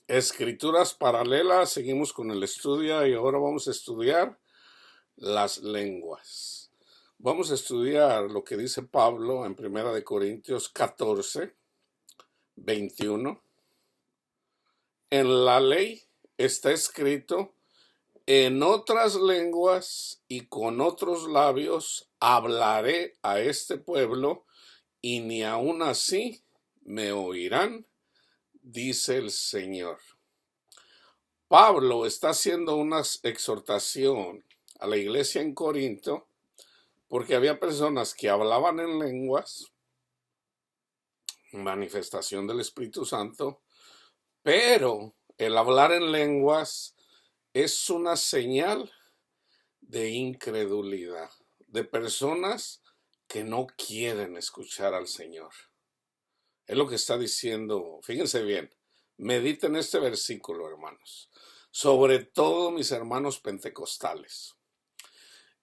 Escrituras paralelas, seguimos con el estudio y ahora vamos a estudiar las lenguas. Vamos a estudiar lo que dice Pablo en Primera de Corintios 14, 21. En la ley está escrito: en otras lenguas y con otros labios hablaré a este pueblo, y ni aun así me oirán, dice el Señor. Pablo está haciendo una exhortación a la iglesia en Corinto porque había personas que hablaban en lenguas, manifestación del Espíritu Santo, pero el hablar en lenguas es una señal de incredulidad, de personas que no quieren escuchar al Señor. Es lo que está diciendo, fíjense bien, mediten este versículo, hermanos, sobre todo mis hermanos pentecostales.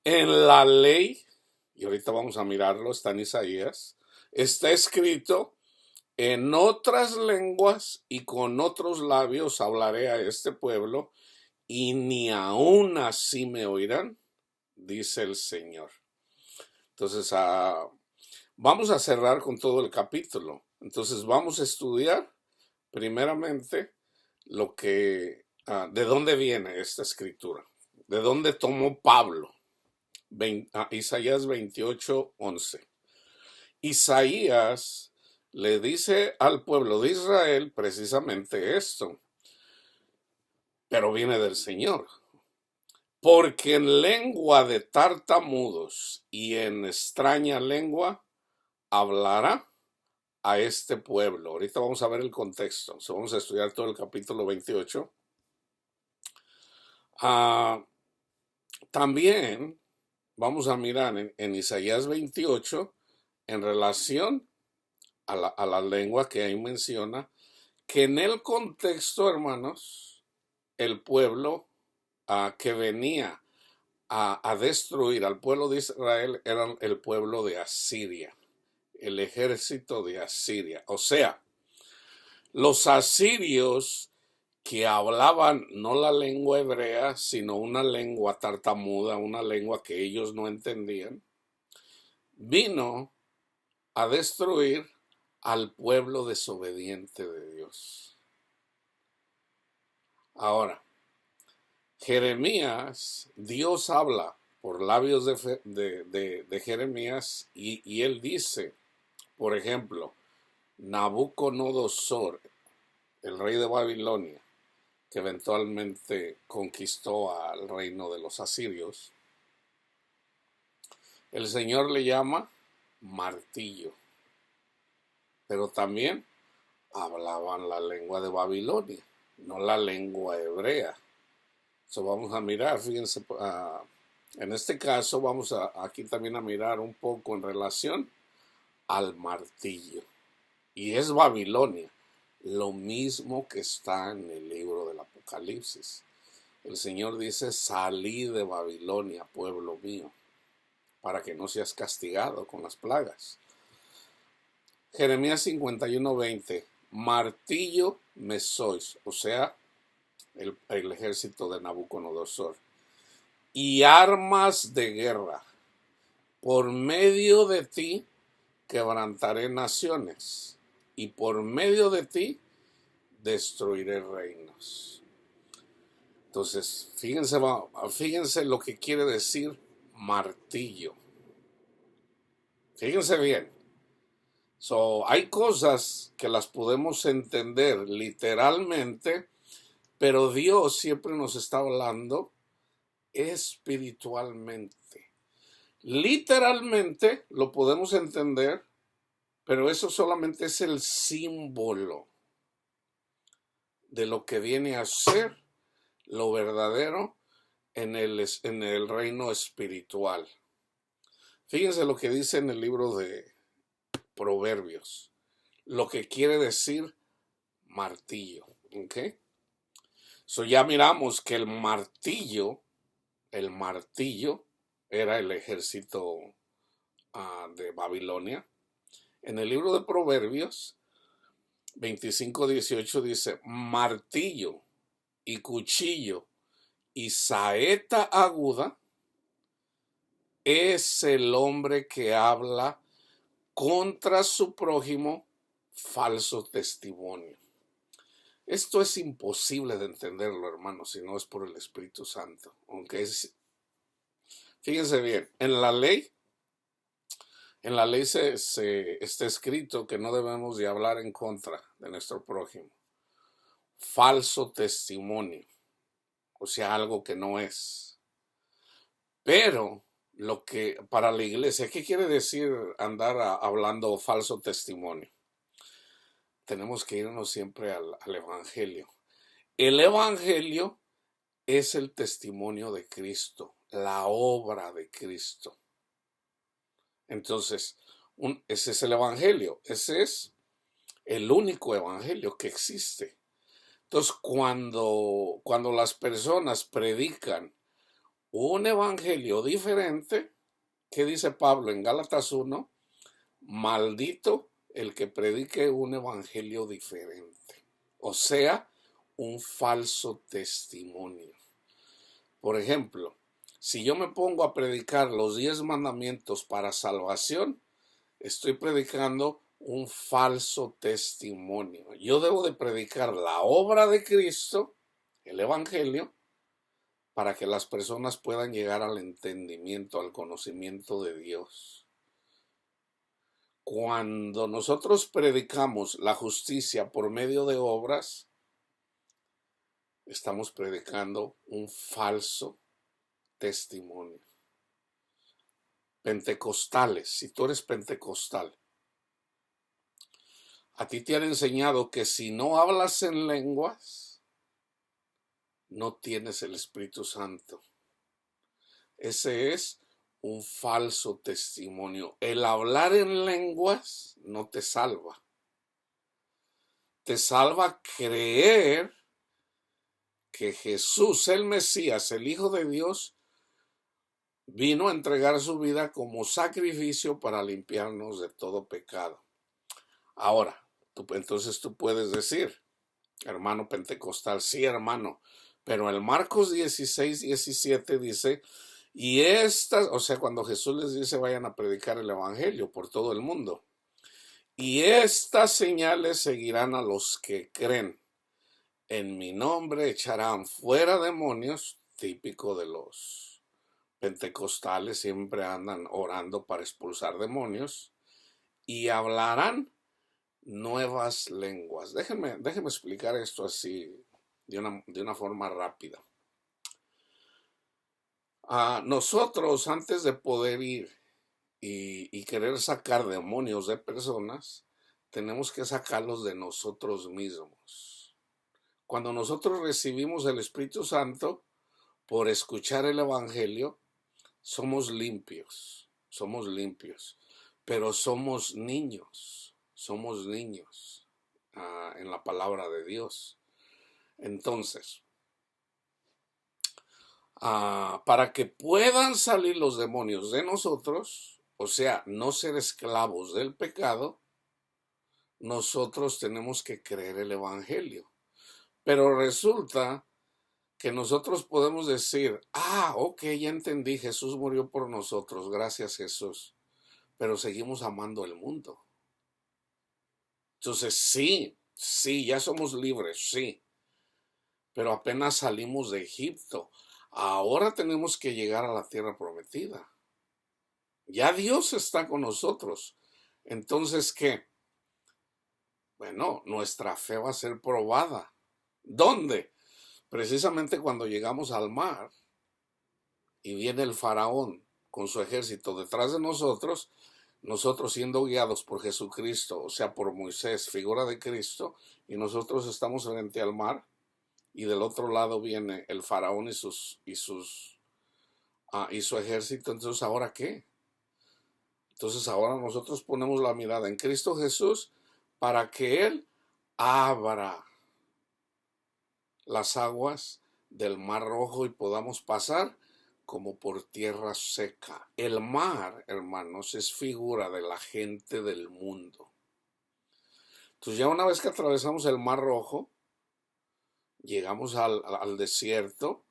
En la ley, y ahorita vamos a mirarlo, está en Isaías, está escrito: en otras lenguas y con otros labios hablaré a este pueblo, y ni aun así me oirán, dice el Señor. Entonces, vamos a cerrar con todo el capítulo. Entonces, vamos a estudiar primeramente de dónde viene esta escritura, de dónde tomó Pablo. Isaías 28, 11. Isaías le dice al pueblo de Israel precisamente esto, pero viene del Señor. Porque en lengua de tartamudos y en extraña lengua hablará a este pueblo. Ahorita vamos a ver el contexto. Vamos a estudiar todo el capítulo 28. También vamos a mirar en Isaías 28 en relación a la lengua que ahí menciona, que en el contexto, hermanos, el pueblo que venía a destruir al pueblo de Israel era el pueblo de Asiria, el ejército de Asiria. O sea, los asirios que hablaban no la lengua hebrea, sino una lengua tartamuda, una lengua que ellos no entendían, vino a destruir al pueblo desobediente de Dios. Ahora, Jeremías, Dios habla por labios de Jeremías y él dice, por ejemplo, Nabucodonosor, el rey de Babilonia, que eventualmente conquistó al reino de los asirios, el Señor le llama martillo, pero también hablaban la lengua de Babilonia, no la lengua hebrea. So vamos a mirar, fíjense, en este caso vamos aquí también a mirar un poco en relación al martillo. Y es Babilonia, lo mismo que está en el libro del Apocalipsis. El Señor dice: salí de Babilonia, pueblo mío, para que no seas castigado con las plagas. Jeremías 51:20, martillo me sois, o sea, el ejército de Nabucodonosor, y armas de guerra. Por medio de ti quebrantaré naciones, y por medio de ti destruiré reinos. Entonces, fíjense lo que quiere decir martillo. Fíjense bien. Hay cosas que las podemos entender literalmente, pero Dios siempre nos está hablando espiritualmente. Literalmente lo podemos entender, pero eso solamente es el símbolo de lo que viene a ser lo verdadero en el reino espiritual. Fíjense lo que dice en el libro de Proverbios, lo que quiere decir martillo. ¿Ok? Ya miramos que el martillo era el ejército de Babilonia. En el libro de Proverbios 25:18 dice, martillo y cuchillo y saeta aguda es el hombre que habla contra su prójimo falso testimonio. Esto es imposible de entenderlo, hermanos, si no es por el Espíritu Santo. Fíjense bien, en la ley está escrito que no debemos de hablar en contra de nuestro prójimo. Falso testimonio, o sea, algo que no es. Pero lo que para la iglesia, ¿qué quiere decir andar hablando falso testimonio? Tenemos que irnos siempre al Evangelio. El Evangelio es el testimonio de Cristo, la obra de Cristo. Entonces, ese es el Evangelio, ese es el único Evangelio que existe. Entonces, cuando las personas predican un Evangelio diferente, ¿qué dice Pablo en Gálatas 1? Maldito el que predique un Evangelio diferente, o sea, un falso testimonio. Por ejemplo, si yo me pongo a predicar los 10 mandamientos para salvación, estoy predicando un falso testimonio. Yo debo de predicar la obra de Cristo, el Evangelio, para que las personas puedan llegar al entendimiento, al conocimiento de Dios. Cuando nosotros predicamos la justicia por medio de obras, estamos predicando un falso testimonio. Pentecostales, si tú eres pentecostal, a ti te han enseñado que si no hablas en lenguas, no tienes el Espíritu Santo. Ese es un falso testimonio. El hablar en lenguas no te salva. Te salva creer que Jesús, el Mesías, el Hijo de Dios, vino a entregar su vida como sacrificio para limpiarnos de todo pecado. Ahora, entonces tú puedes decir, hermano pentecostal, sí, hermano, pero el Marcos 16:17 dice, y estas, o sea, cuando Jesús les dice vayan a predicar el Evangelio por todo el mundo, y estas señales seguirán a los que creen. En mi nombre echarán fuera demonios, típico de los pentecostales, siempre andan orando para expulsar demonios, y hablarán nuevas lenguas. Déjenme explicar esto así de una forma rápida. Nosotros, antes de poder ir y querer sacar demonios de personas, tenemos que sacarlos de nosotros mismos. Cuando nosotros recibimos el Espíritu Santo, por escuchar el Evangelio, somos limpios, pero somos niños en la palabra de Dios. Entonces, para que puedan salir los demonios de nosotros, o sea, no ser esclavos del pecado, nosotros tenemos que creer el Evangelio. Pero resulta que nosotros podemos decir, ok, ya entendí, Jesús murió por nosotros, gracias Jesús, pero seguimos amando el mundo. Entonces sí, ya somos libres, sí, pero apenas salimos de Egipto. Ahora tenemos que llegar a la tierra prometida. Ya Dios está con nosotros. Entonces, ¿qué? Bueno, nuestra fe va a ser probada. ¿Dónde? Precisamente cuando llegamos al mar y viene el faraón con su ejército detrás de nosotros siendo guiados por Jesucristo, o sea, por Moisés, figura de Cristo, y nosotros estamos frente al mar, y del otro lado viene el faraón y su ejército. Entonces, ¿ahora qué? Entonces, ahora nosotros ponemos la mirada en Cristo Jesús para que Él abra las aguas del Mar Rojo y podamos pasar como por tierra seca. El mar, hermanos, es figura de la gente del mundo. Entonces ya una vez que atravesamos el Mar Rojo, llegamos al desierto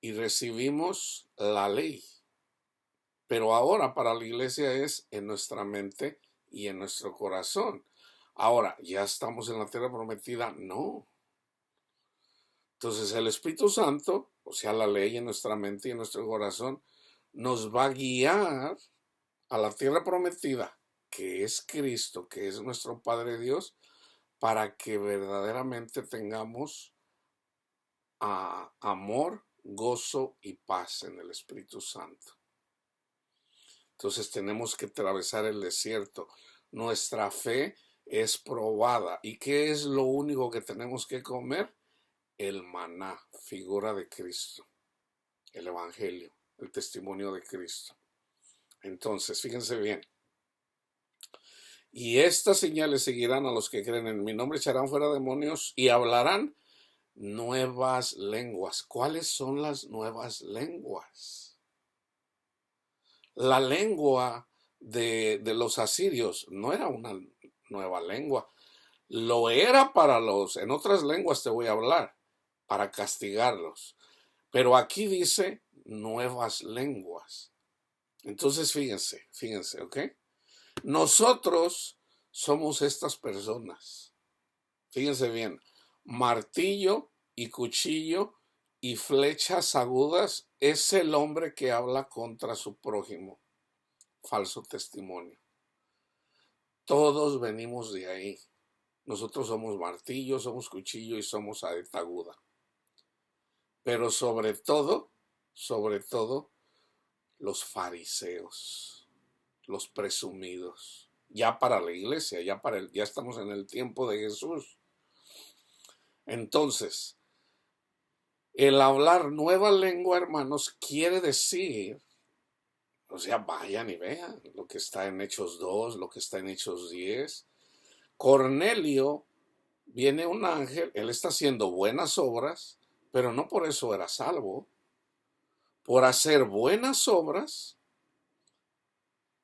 y recibimos la ley. Pero ahora para la iglesia es en nuestra mente y en nuestro corazón. Ahora, ¿ya estamos en la tierra prometida? No. Entonces el Espíritu Santo, o sea, la ley en nuestra mente y en nuestro corazón, nos va a guiar a la tierra prometida, que es Cristo, que es nuestro Padre Dios, para que verdaderamente tengamos amor, gozo y paz en el Espíritu Santo. Entonces tenemos que atravesar el desierto. Nuestra fe es probada. ¿Y qué es lo único que tenemos que comer? El maná, figura de Cristo, el Evangelio, el testimonio de Cristo. Entonces, fíjense bien. Y estas señales seguirán a los que creen en mi nombre, echarán fuera demonios y hablarán nuevas lenguas. ¿Cuáles son las nuevas lenguas? La lengua de los asirios no era una nueva lengua. Lo era para en otras lenguas te voy a hablar, para castigarlos. Pero aquí dice nuevas lenguas. Entonces fíjense, ¿ok? Nosotros somos estas personas. Fíjense bien, martillo y cuchillo y flechas agudas es el hombre que habla contra su prójimo. Falso testimonio. Todos venimos de ahí. Nosotros somos martillo, somos cuchillo y somos saeta aguda. Pero sobre todo, los fariseos, los presumidos. Ya para la iglesia, ya estamos en el tiempo de Jesús. Entonces, el hablar nueva lengua, hermanos, quiere decir, o sea, vayan y vean lo que está en Hechos 2, lo que está en Hechos 10. Cornelio, viene un ángel, él está haciendo buenas obras, pero no por eso era salvo. Por hacer buenas obras,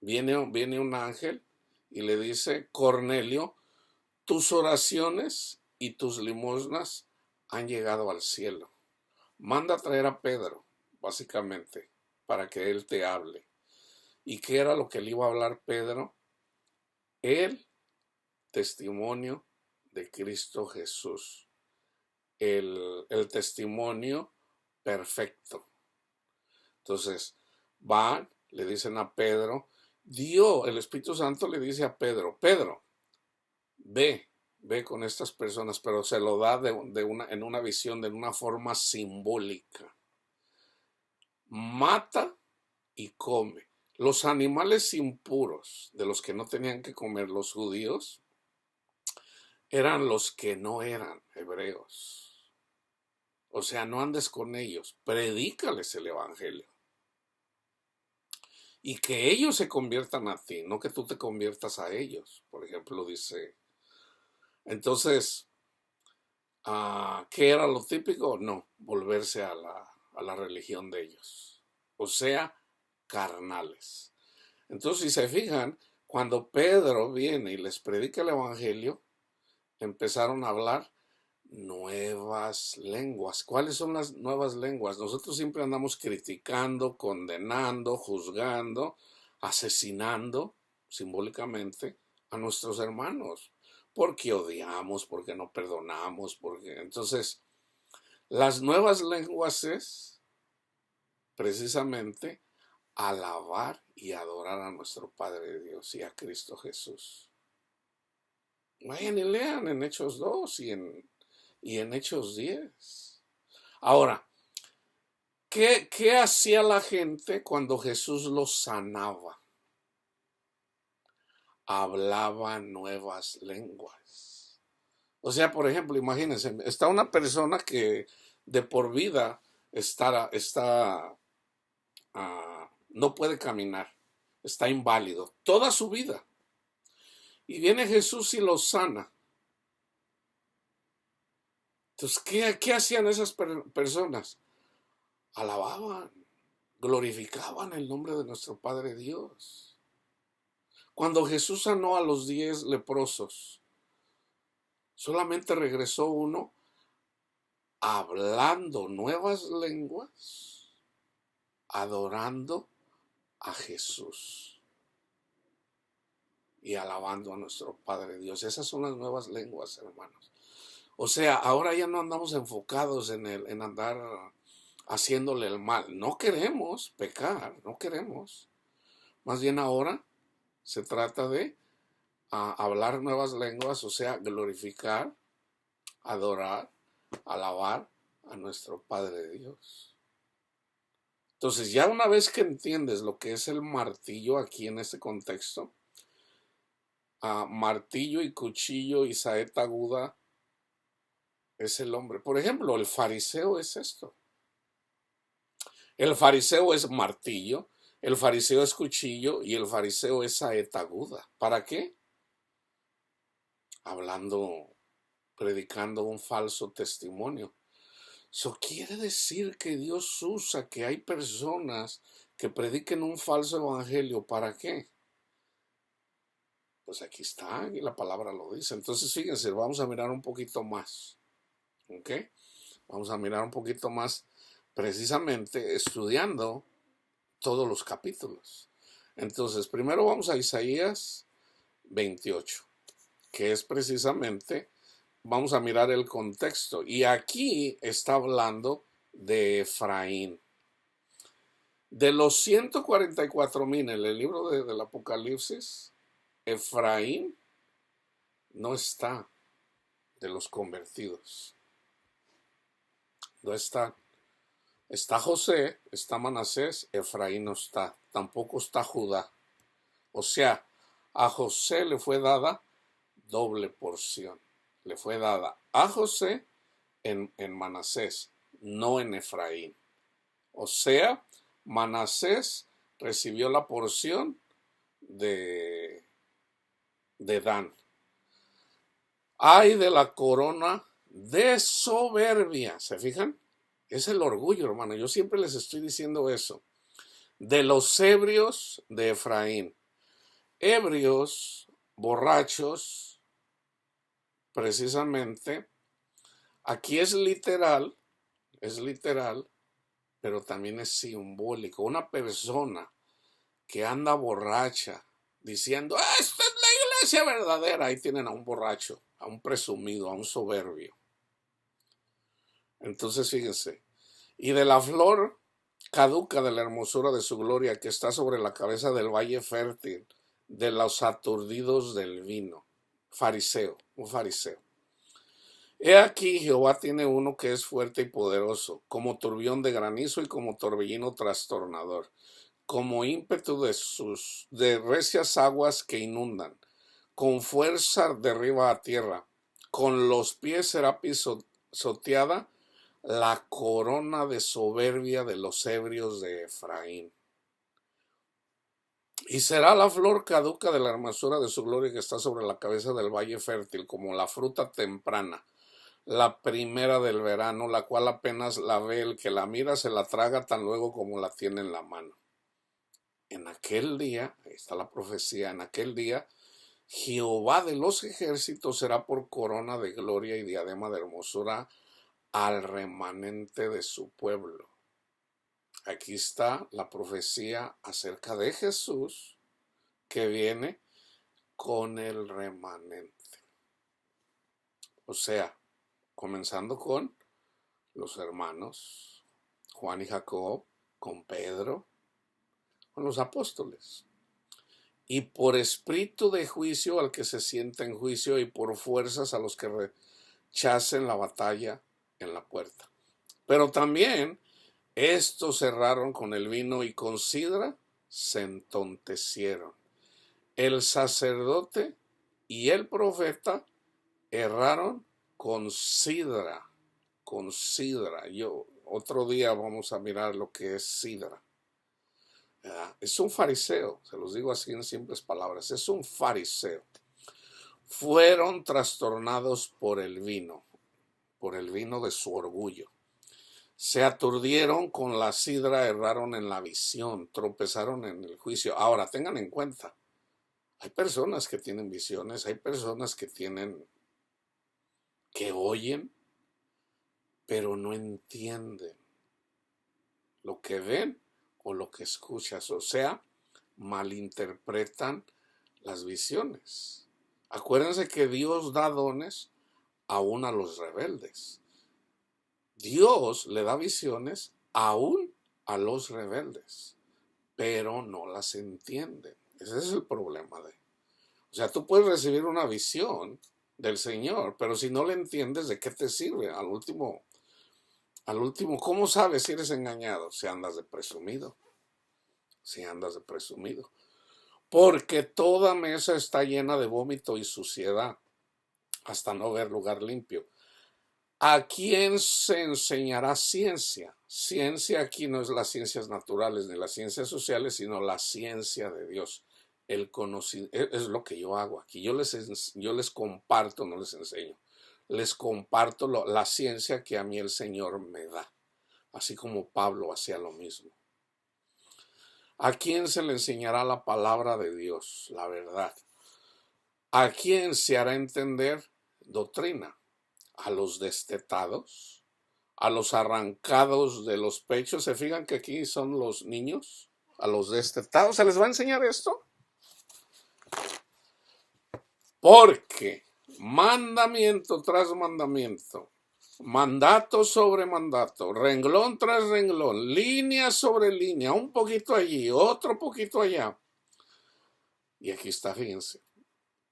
viene un ángel y le dice, Cornelio, tus oraciones y tus limosnas han llegado al cielo. Manda a traer a Pedro, básicamente, para que él te hable. ¿Y qué era lo que le iba a hablar Pedro? El testimonio de Cristo Jesús. El testimonio perfecto. Entonces, van, le dicen a Pedro, el Espíritu Santo le dice a Pedro, Pedro, ve con estas personas, pero se lo da en una visión, de una forma simbólica. Mata y come. Los animales impuros, de los que no tenían que comer los judíos, eran los que no eran hebreos. O sea, no andes con ellos, predícales el evangelio. Y que ellos se conviertan a ti, no que tú te conviertas a ellos. Por ejemplo, dice. Entonces, ¿qué era lo típico? No, volverse a la religión de ellos. O sea, carnales. Entonces, si se fijan, cuando Pedro viene y les predica el evangelio, empezaron a hablar nuevas lenguas. ¿Cuáles son las nuevas lenguas? Nosotros siempre andamos criticando, condenando, juzgando, asesinando simbólicamente a nuestros hermanos, porque odiamos, porque no perdonamos, porque entonces las nuevas lenguas es precisamente alabar y adorar a nuestro Padre Dios y a Cristo Jesús. Vayan y lean en Hechos 2 y en Hechos 10. Ahora, ¿qué hacía la gente cuando Jesús los sanaba? Hablaba nuevas lenguas. O sea, por ejemplo, imagínense, está una persona que de por vida no puede caminar, está inválido, toda su vida. Y viene Jesús y los sana. Entonces, ¿qué hacían esas personas? Alababan, glorificaban el nombre de nuestro Padre Dios. Cuando Jesús sanó a los 10 leprosos, Solamente regresó uno hablando nuevas lenguas, adorando a Jesús y alabando a nuestro Padre Dios. Esas son las nuevas lenguas, hermanos. O sea, ahora ya no andamos enfocados en andar haciéndole el mal. No queremos pecar, no queremos. Más bien ahora se trata de hablar nuevas lenguas, o sea, glorificar, adorar, alabar a nuestro Padre Dios. Entonces, ya una vez que entiendes lo que es el martillo aquí en este contexto, martillo y cuchillo y saeta aguda es el hombre. Por ejemplo, el fariseo es esto. El fariseo es martillo, el fariseo es cuchillo y el fariseo es saeta aguda. ¿Para qué? Hablando, predicando un falso testimonio. Eso quiere decir que Dios usa que hay personas que prediquen un falso evangelio. ¿Para qué? Pues aquí está, y la palabra lo dice. Entonces, fíjense, vamos a mirar un poquito más. ¿Ok? Vamos a mirar un poquito más precisamente estudiando todos los capítulos. Entonces, primero vamos a Isaías 28, que es precisamente, vamos a mirar el contexto. Y aquí está hablando de Efraín. De los 144,000 en el libro del Apocalipsis, Efraín no está de los convertidos. No está. Está José, está Manasés, Efraín no está. Tampoco está Judá. O sea, a José le fue dada doble porción. Le fue dada a José en Manasés, no en Efraín. O sea, Manasés recibió la porción de Dan. Ay de la corona de soberbia. ¿Se fijan? Es el orgullo, hermano. Yo siempre les estoy diciendo eso. De los ebrios de Efraín. Ebrios, borrachos, precisamente. Aquí es literal, pero también es simbólico. Una persona que anda borracha diciendo, esta es la iglesia verdadera. Ahí tienen a un borracho, a un presumido, a un soberbio. Entonces fíjense, y de la flor caduca de la hermosura de su gloria que está sobre la cabeza del valle fértil, de los aturdidos del vino. Fariseo, un fariseo. He aquí Jehová tiene uno que es fuerte y poderoso, como turbión de granizo y como torbellino trastornador, como ímpetu de recias aguas que inundan, con fuerza derriba a tierra, con los pies será pisoteada la corona de soberbia de los ebrios de Efraín. Y será la flor caduca de la hermosura de su gloria que está sobre la cabeza del valle fértil, como la fruta temprana, la primera del verano, la cual apenas la ve el que la mira, se la traga tan luego como la tiene en la mano. En aquel día, ahí está la profecía, en aquel día, Jehová de los ejércitos será por corona de gloria y diadema de hermosura al remanente de su pueblo. Aquí está la profecía acerca de Jesús que viene con el remanente. O sea, comenzando con los hermanos Juan y Jacob, con Pedro, con los apóstoles. Y por espíritu de juicio al que se sienta en juicio y por fuerzas a los que rechacen la batalla en la puerta. Pero también estos cerraron con el vino y con sidra se entontecieron. El sacerdote y el profeta erraron con sidra, con sidra. Otro día vamos a mirar lo que es sidra. Es un fariseo, se los digo así en simples palabras, es un fariseo. Fueron trastornados por el vino de su orgullo. Se aturdieron con la sidra, erraron en la visión, tropezaron en el juicio. Ahora, tengan en cuenta, hay personas que tienen visiones, hay personas que tienen que oyen, pero no entienden lo que ven o lo que escuchas, o sea, malinterpretan las visiones. Acuérdense que Dios da dones aún a los rebeldes. Dios le da visiones aún a los rebeldes, pero no las entienden. Ese es el problema o sea, tú puedes recibir una visión del Señor, pero si no le entiendes, ¿de qué te sirve? Al último, ¿cómo sabes si eres engañado? Si andas de presumido. Si andas de presumido. Porque toda mesa está llena de vómito y suciedad, hasta no ver lugar limpio. ¿A quién se enseñará ciencia? Ciencia aquí no es las ciencias naturales ni las ciencias sociales, sino la ciencia de Dios. El conocimiento es lo que yo hago aquí. Yo les comparto, no les enseño. Les comparto la ciencia que a mí el Señor me da. Así como Pablo hacía lo mismo. ¿A quién se le enseñará la palabra de Dios, la verdad? ¿A quién se hará entender doctrina? ¿A los destetados? ¿A los arrancados de los pechos? ¿Se fijan que aquí son los niños? ¿A los destetados se les va a enseñar esto? Porque mandamiento tras mandamiento, mandato sobre mandato, renglón tras renglón, línea sobre línea, un poquito allí, otro poquito allá. Y aquí está, fíjense.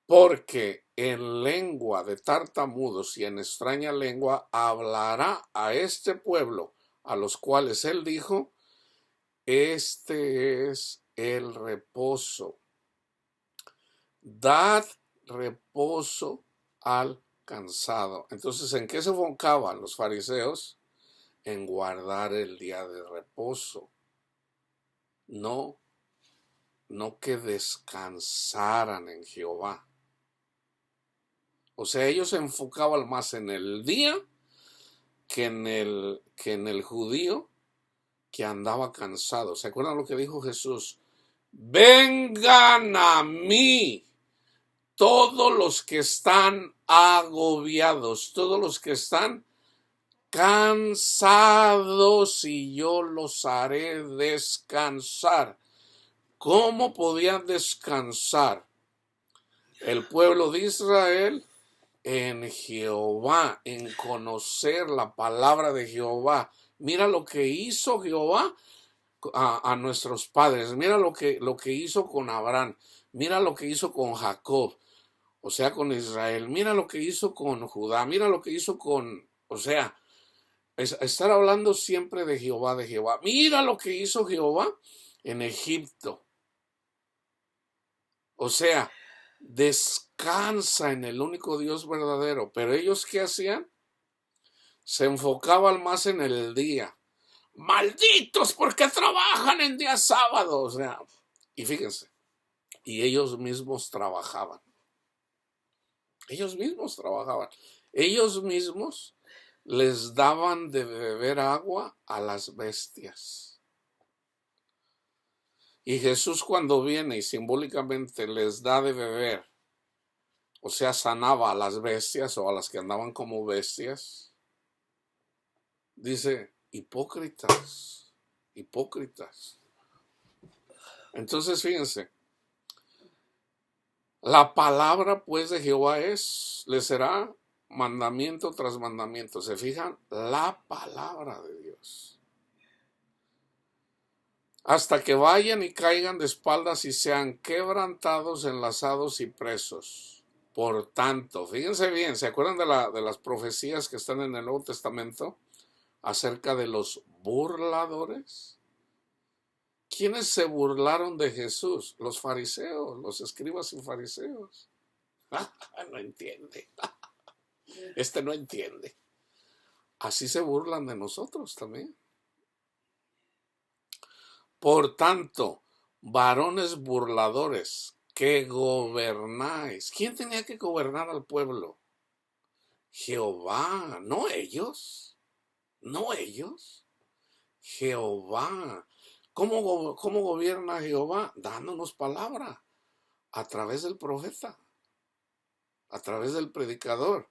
Porque en lengua de tartamudos y en extraña lengua hablará a este pueblo, a los cuales él dijo, este es el reposo. Dad reposo al cansado. Entonces, ¿en qué se enfocaban los fariseos? En guardar el día de reposo. No que descansaran en Jehová. O sea, ellos se enfocaban más en el día que en el judío que andaba cansado. ¿Se acuerdan lo que dijo Jesús? Vengan a mí todos los que están agobiados, todos los que están cansados y yo los haré descansar. ¿Cómo podían descansar el pueblo de Israel? En Jehová, en conocer la palabra de Jehová. Mira lo que hizo Jehová a nuestros padres. Mira lo que hizo con Abraham. Mira lo que hizo con Jacob, o sea, con Israel. Mira lo que hizo con Judá. Mira lo que hizo o sea, estar hablando siempre de Jehová, de Jehová. Mira lo que hizo Jehová en Egipto. O sea, descansa en el único Dios verdadero. Pero ellos, ¿qué hacían? Se enfocaban más en el día. Malditos porque trabajan en día sábado. O sea, y fíjense, y ellos mismos trabajaban. Ellos mismos trabajaban. Ellos mismos les daban de beber agua a las bestias. Y Jesús, cuando viene y simbólicamente les da de beber, o sea, sanaba a las bestias o a las que andaban como bestias, dice, hipócritas, hipócritas. Entonces, fíjense, la palabra pues de Jehová les será mandamiento tras mandamiento. ¿Se fijan? La palabra de Dios. Hasta que vayan y caigan de espaldas y sean quebrantados, enlazados y presos. Por tanto, fíjense bien, ¿se acuerdan de las profecías que están en el Nuevo Testamento acerca de los burladores? ¿Quiénes se burlaron de Jesús? Los fariseos, los escribas y fariseos. No entiende. No entiende. Así se burlan de nosotros también. Por tanto, varones burladores, que gobernáis. ¿Quién tenía que gobernar al pueblo? Jehová, no ellos. No ellos. Jehová. ¿Cómo gobierna Jehová? Dándonos palabra a través del profeta, a través del predicador,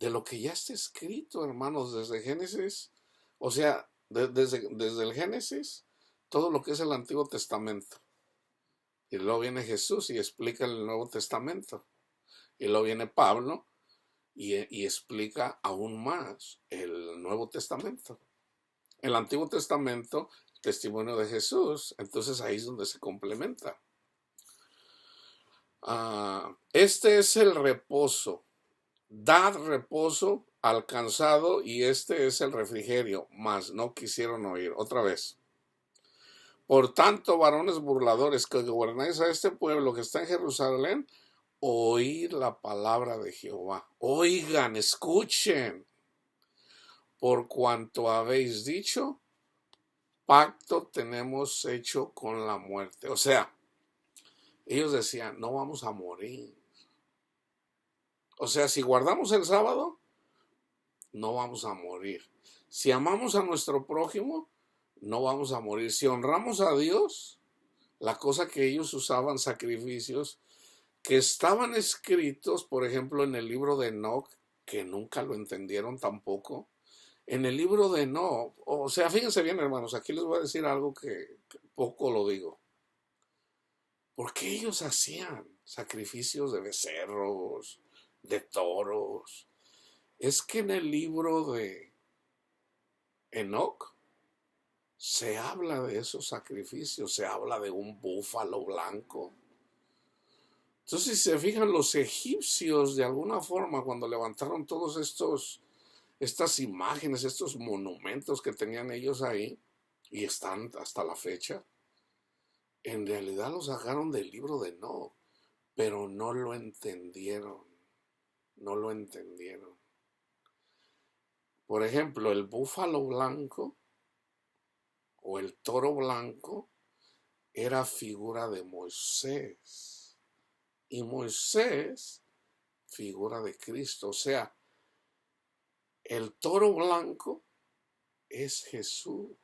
de lo que ya está escrito, hermanos, desde Génesis, o sea, desde el Génesis, todo lo que es el Antiguo Testamento. Y luego viene Jesús y explica el Nuevo Testamento. Y luego viene Pablo y explica aún más el Nuevo Testamento. El Antiguo Testamento, testimonio de Jesús, entonces ahí es donde se complementa. Este es el reposo. Dad reposo al cansado y este es el refrigerio, mas no quisieron oír. Otra vez. Por tanto, varones burladores que gobernáis a este pueblo que está en Jerusalén, oíd la palabra de Jehová. Oigan, escuchen. Por cuanto habéis dicho, pacto tenemos hecho con la muerte. O sea, ellos decían, no vamos a morir. O sea, si guardamos el sábado, no vamos a morir. Si amamos a nuestro prójimo, no vamos a morir. Si honramos a Dios, la cosa que ellos usaban, sacrificios, que estaban escritos, por ejemplo, en el libro de Enoch, que nunca lo entendieron tampoco. En el libro de Enoch, o sea, fíjense bien, hermanos, aquí les voy a decir algo que poco lo digo. ¿Por qué ellos hacían sacrificios de becerros, de toros? Es que en el libro de Enoch se habla de esos sacrificios, se habla de un búfalo blanco. Entonces, si se fijan, los egipcios, de alguna forma, cuando levantaron todos estas imágenes, estos monumentos que tenían ellos ahí, y están hasta la fecha, en realidad los sacaron del libro de Enoch, pero no lo entendieron, no lo entendieron. Por ejemplo, el búfalo blanco o el toro blanco era figura de Moisés, y Moisés, figura de Cristo. O sea, el toro blanco es Jesús.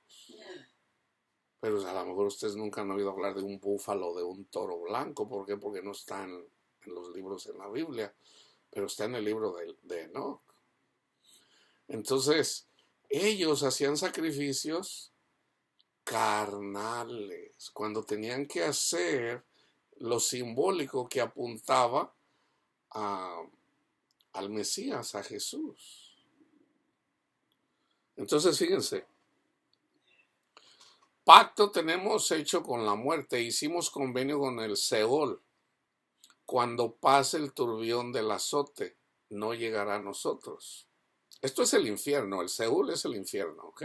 Pero a lo mejor ustedes nunca han oído hablar de un búfalo, de un toro blanco. ¿Por qué? Porque no están en los libros en la Biblia, pero está en el libro de Enoch. Entonces, ellos hacían sacrificios carnales, cuando tenían que hacer lo simbólico que apuntaba al Mesías, a Jesús. Entonces, fíjense, pacto tenemos hecho con la muerte, hicimos convenio con el Seol. Cuando pase el turbión del azote, no llegará a nosotros. Esto es el infierno, el Seol es el infierno, ¿ok?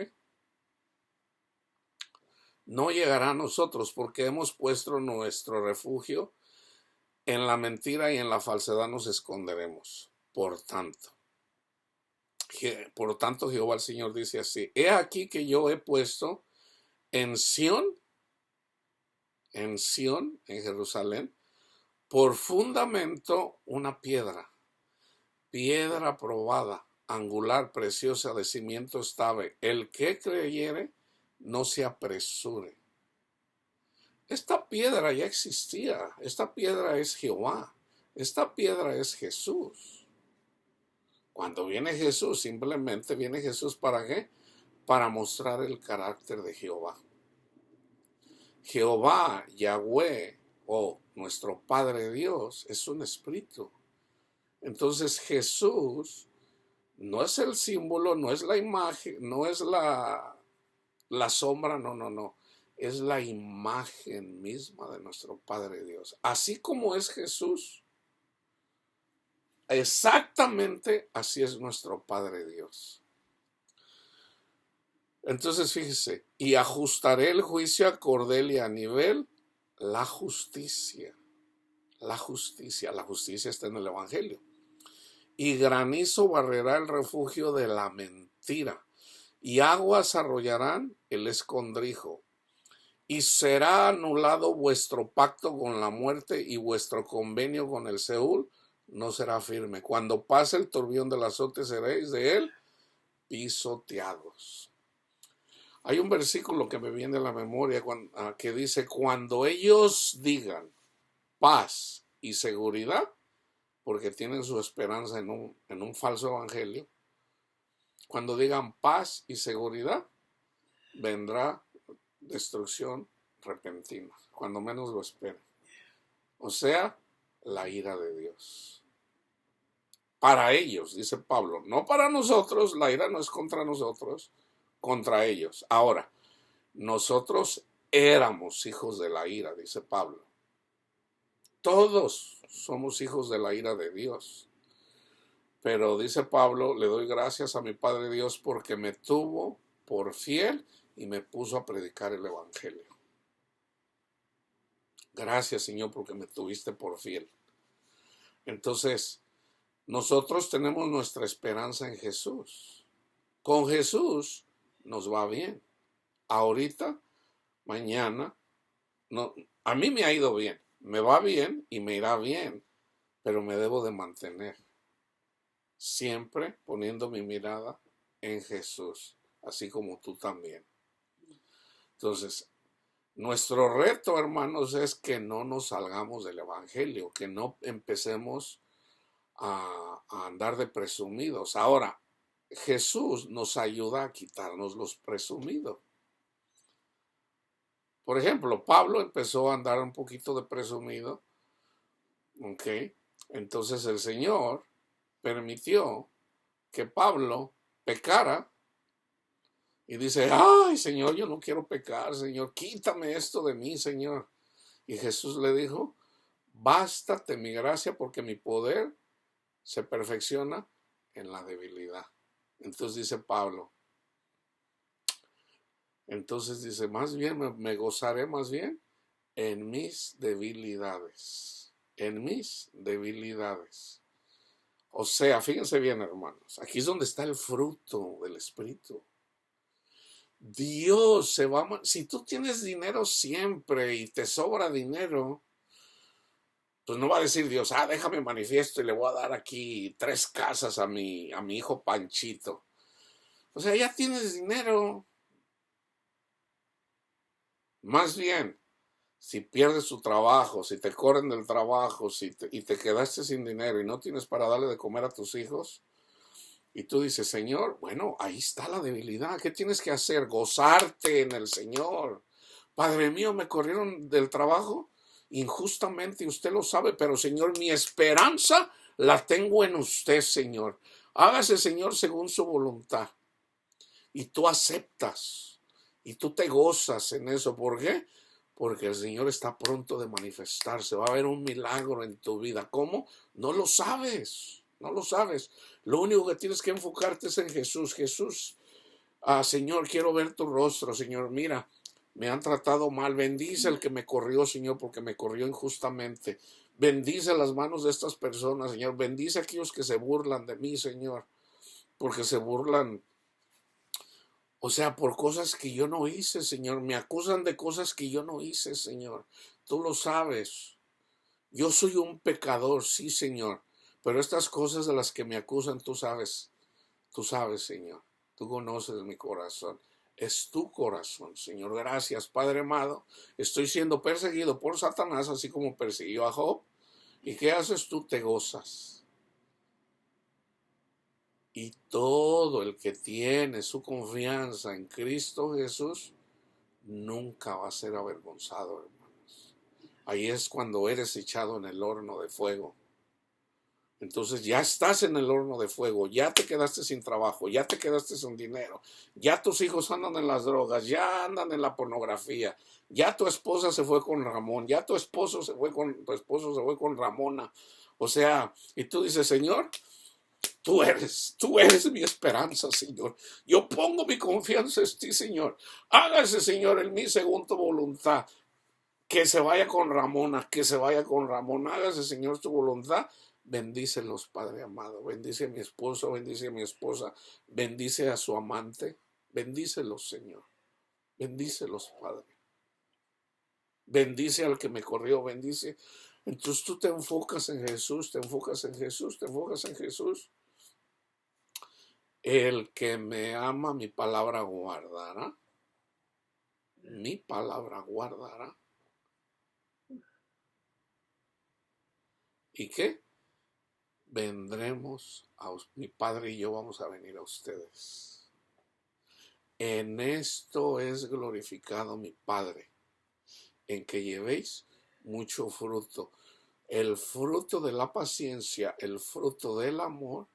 No llegará a nosotros porque hemos puesto nuestro refugio en la mentira y en la falsedad nos esconderemos. Por tanto, Jehová el Señor dice así: he aquí que yo he puesto en Sión, en Jerusalén, por fundamento una piedra probada, angular, preciosa, de cimiento estable. El que creyere, no se apresure. Esta piedra ya existía. Esta piedra es Jehová. Esta piedra es Jesús. Cuando viene Jesús, simplemente viene Jesús ¿para qué? Para mostrar el carácter de Jehová. Jehová, Yahweh, o nuestro Padre Dios, es un espíritu. Entonces Jesús no es el símbolo, no es la imagen, no es la sombra, no. Es la imagen misma de nuestro Padre Dios. Así como es Jesús, exactamente así es nuestro Padre Dios. Entonces fíjese, y ajustaré el juicio a cordel y a nivel, la justicia. La justicia está en el Evangelio. Y granizo barrerá el refugio de la mentira, y aguas arrollarán el escondrijo. Y será anulado vuestro pacto con la muerte y vuestro convenio con el Seol no será firme. Cuando pase el turbión del azote seréis de él pisoteados. Hay un versículo que me viene a la memoria que dice: cuando ellos digan paz y seguridad, porque tienen su esperanza en un falso evangelio, cuando digan paz y seguridad, vendrá destrucción repentina, cuando menos lo esperen. O sea, la ira de Dios. Para ellos, dice Pablo, no para nosotros, la ira no es contra nosotros, contra ellos. Ahora, nosotros éramos hijos de la ira, dice Pablo. Todos somos hijos de la ira de Dios. Pero dice Pablo, le doy gracias a mi Padre Dios porque me tuvo por fiel y me puso a predicar el evangelio. Gracias, Señor, porque me tuviste por fiel. Entonces, nosotros tenemos nuestra esperanza en Jesús. Con Jesús nos va bien. Ahorita, mañana, no, a mí me ha ido bien. Me va bien y me irá bien, pero me debo de mantener siempre poniendo mi mirada en Jesús, así como tú también. Entonces, nuestro reto, hermanos, es que no nos salgamos del evangelio, que no empecemos a andar de presumidos. Ahora, Jesús nos ayuda a quitarnos los presumidos. Por ejemplo, Pablo empezó a andar un poquito de presumido, ¿ok? Entonces el Señor permitió que Pablo pecara y dice, ay, Señor, yo no quiero pecar, Señor, quítame esto de mí, Señor. Y Jesús le dijo, bástate mi gracia porque mi poder se perfecciona en la debilidad. Entonces dice Pablo, más bien me gozaré más bien en mis debilidades, en mis debilidades. O sea, fíjense bien, hermanos, aquí es donde está el fruto del Espíritu. Dios se va si tú tienes dinero siempre y te sobra dinero, pues no va a decir Dios, déjame manifiesto y le voy a dar aquí 3 casas a mi hijo Panchito. O sea, ya tienes dinero. Más bien, si pierdes tu trabajo, si te corren del trabajo, y te quedaste sin dinero y no tienes para darle de comer a tus hijos, y tú dices, Señor, bueno, ahí está la debilidad. ¿Qué tienes que hacer? Gozarte en el Señor. Padre mío, me corrieron del trabajo injustamente y usted lo sabe, pero Señor, mi esperanza la tengo en usted, Señor. Hágase, Señor, según su voluntad. Y tú aceptas y tú te gozas en eso. ¿Por qué? Porque el Señor está pronto de manifestarse. Va a haber un milagro en tu vida. ¿Cómo? No lo sabes. No lo sabes. Lo único que tienes que enfocarte es en Jesús. Jesús, Señor, quiero ver tu rostro. Señor, mira, me han tratado mal. Bendice al que me corrió, Señor, porque me corrió injustamente. Bendice las manos de estas personas, Señor. Bendice a aquellos que se burlan de mí, Señor, porque se burlan, o sea, por cosas que yo no hice, Señor. Me acusan de cosas que yo no hice, Señor. Tú lo sabes. Yo soy un pecador, sí, Señor. Pero estas cosas de las que me acusan, tú sabes, Señor. Tú conoces mi corazón. Es tu corazón, Señor. Gracias, Padre amado. Estoy siendo perseguido por Satanás, así como persiguió a Job. ¿Y qué haces tú? Te gozas. Y todo el que tiene su confianza en Cristo Jesús nunca va a ser avergonzado, hermanos. Ahí es cuando eres echado en el horno de fuego. Entonces ya estás en el horno de fuego, ya te quedaste sin trabajo, ya te quedaste sin dinero, ya tus hijos andan en las drogas, ya andan en la pornografía, ya tu esposa se fue con Ramón, ya tu esposo se fue con Ramona. O sea, y tú dices, Señor, tú eres mi esperanza, Señor. Yo pongo mi confianza en ti, Señor. Hágase, Señor, en mí según tu voluntad. Que se vaya con Ramona, que se vaya con Ramón. Hágase, Señor, tu voluntad. Bendícelos, Padre amado. Bendice a mi esposo, bendice a mi esposa. Bendice a su amante. Bendícelos, Señor. Bendícelos, Padre. Bendice al que me corrió, bendice. Entonces tú te enfocas en Jesús, te enfocas en Jesús, te enfocas en Jesús. El que me ama, mi palabra guardará. Mi palabra guardará. ¿Y qué? vendremos, mi Padre y yo vamos a venir a ustedes. En esto es glorificado mi Padre, en que llevéis mucho fruto. El fruto de la paciencia, el fruto del amor,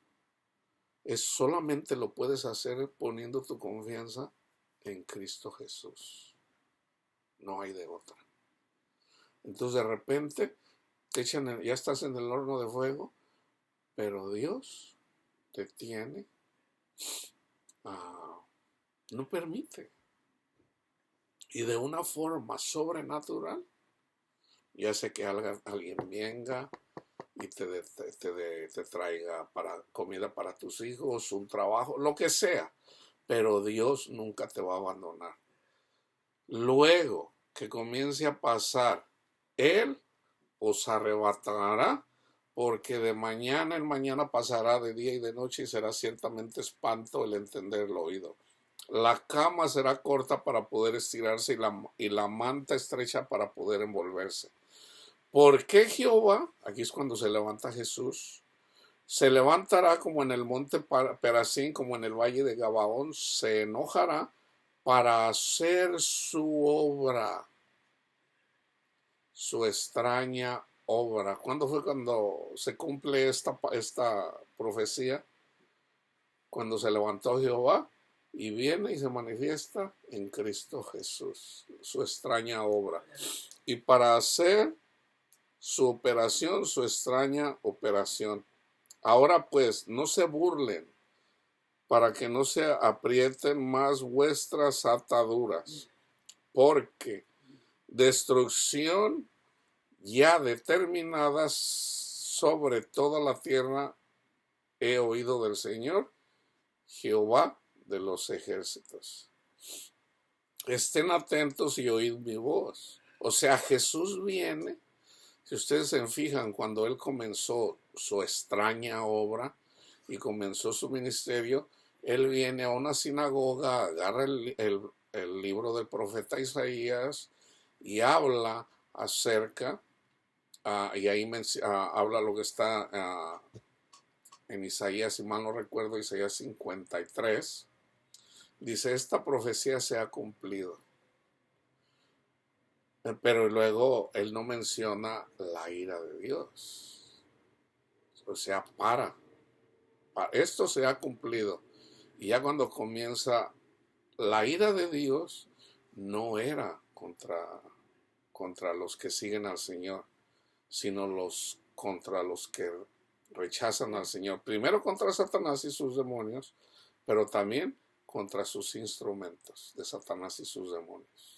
solamente lo puedes hacer poniendo tu confianza en Cristo Jesús. No hay de otra. Entonces de repente te echan, ya estás en el horno de fuego, pero Dios te tiene, no permite. Y de una forma sobrenatural, ya sé que alguien venga y te traiga comida para tus hijos, un trabajo, lo que sea, pero Dios nunca te va a abandonar. Luego que comience a pasar, Él os arrebatará, porque de mañana en mañana pasará de día y de noche y será ciertamente espanto el entender el oído. La cama será corta para poder estirarse y la manta estrecha para poder envolverse. Porque Jehová, aquí es cuando se levanta Jesús, se levantará como en el monte Perazín, como en el valle de Gabaón, se enojará para hacer su obra, su extraña obra. ¿Cuándo fue cuando se cumple esta profecía? Cuando se levantó Jehová y viene y se manifiesta en Cristo Jesús, su extraña obra. Y para hacer su operación, su extraña operación. Ahora pues, no se burlen, para que no se aprieten más vuestras ataduras, porque destrucción ya determinadas sobre toda la tierra he oído del Señor, Jehová de los ejércitos. Estén atentos y oíd mi voz. O sea, Jesús viene. Si ustedes se fijan, cuando Él comenzó su extraña obra y comenzó su ministerio, Él viene a una sinagoga, agarra el libro del profeta Isaías y habla acerca, y ahí habla lo que está en Isaías, si mal no recuerdo, Isaías 53, dice, esta profecía se ha cumplido. Pero luego él no menciona la ira de Dios. O sea, esto se ha cumplido. Y ya cuando comienza, la ira de Dios no era contra los que siguen al Señor, sino contra los que rechazan al Señor. Primero contra Satanás y sus demonios, pero también contra sus instrumentos de Satanás y sus demonios.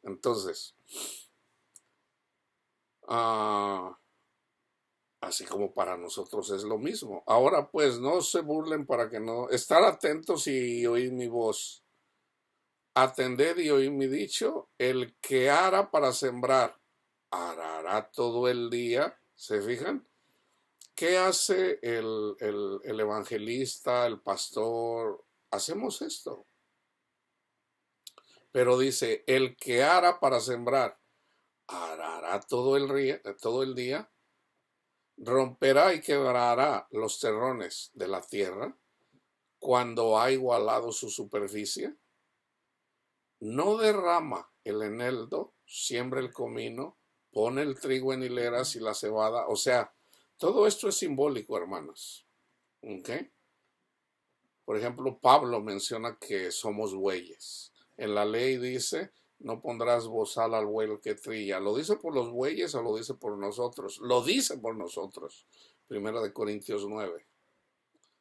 Entonces, así como para nosotros es lo mismo. Ahora pues no se burlen para que no, estar atentos y oír mi voz. Atended y oír mi dicho, el que ara para sembrar, arará todo el día. ¿Se fijan? ¿Qué hace el evangelista, el pastor? Hacemos esto. Pero dice, el que ara para sembrar, arará todo el día, romperá y quebrará los terrones de la tierra cuando ha igualado su superficie. No derrama el eneldo, siembra el comino, pone el trigo en hileras y la cebada. O sea, todo esto es simbólico, hermanos. ¿Ok? Por ejemplo, Pablo menciona que somos bueyes. En la ley dice, no pondrás bozal al buey que trilla. ¿Lo dice por los bueyes o lo dice por nosotros? Lo dice por nosotros. 1 Corintios 9.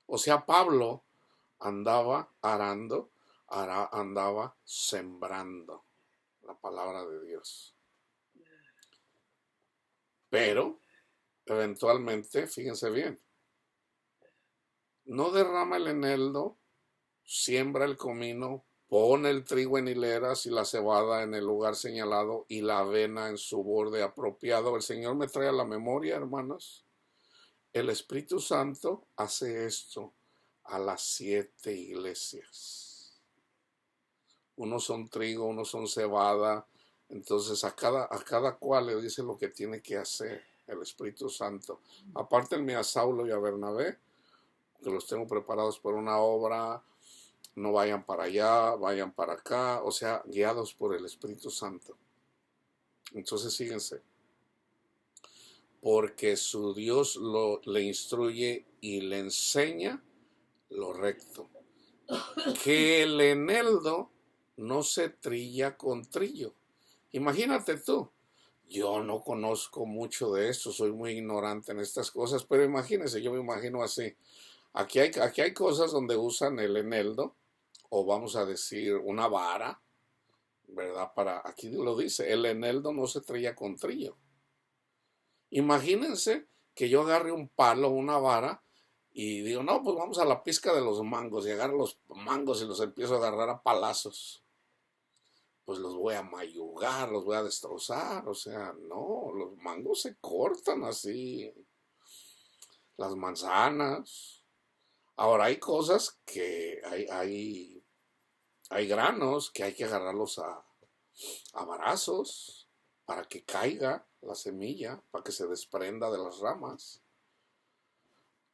O sea, Pablo andaba arando, andaba sembrando la palabra de Dios. Pero, eventualmente, fíjense bien, no derrama el eneldo, siembra el comino, pone el trigo en hileras y la cebada en el lugar señalado y la avena en su borde apropiado. El Señor me trae a la memoria, hermanos. El Espíritu Santo hace esto a las 7 iglesias. Unos son trigo, unos son cebada. Entonces a cada cual le dice lo que tiene que hacer. el Espíritu Santo. Apártenme a Saulo y a Bernabé, que los tengo preparados por una obra. No vayan para allá, vayan para acá, o sea, guiados por el Espíritu Santo. Entonces fíjense, porque su Dios le instruye y le enseña lo recto. Que el eneldo no se trilla con trillo. Imagínate tú, yo no conozco mucho de esto, soy muy ignorante en estas cosas, pero imagínense, yo me imagino así. Aquí hay cosas donde usan el eneldo, o vamos a decir una vara, ¿verdad? Aquí lo dice, el eneldo no se trilla con trillo. Imagínense que yo agarre un palo, una vara, y digo, no, pues vamos a la pizca de los mangos, y agarro los mangos y los empiezo a agarrar a palazos. Pues los voy a mayugar, los voy a destrozar, o sea, no, los mangos se cortan así, las manzanas. Ahora hay cosas que hay granos que hay que agarrarlos a varazos para que caiga la semilla, para que se desprenda de las ramas,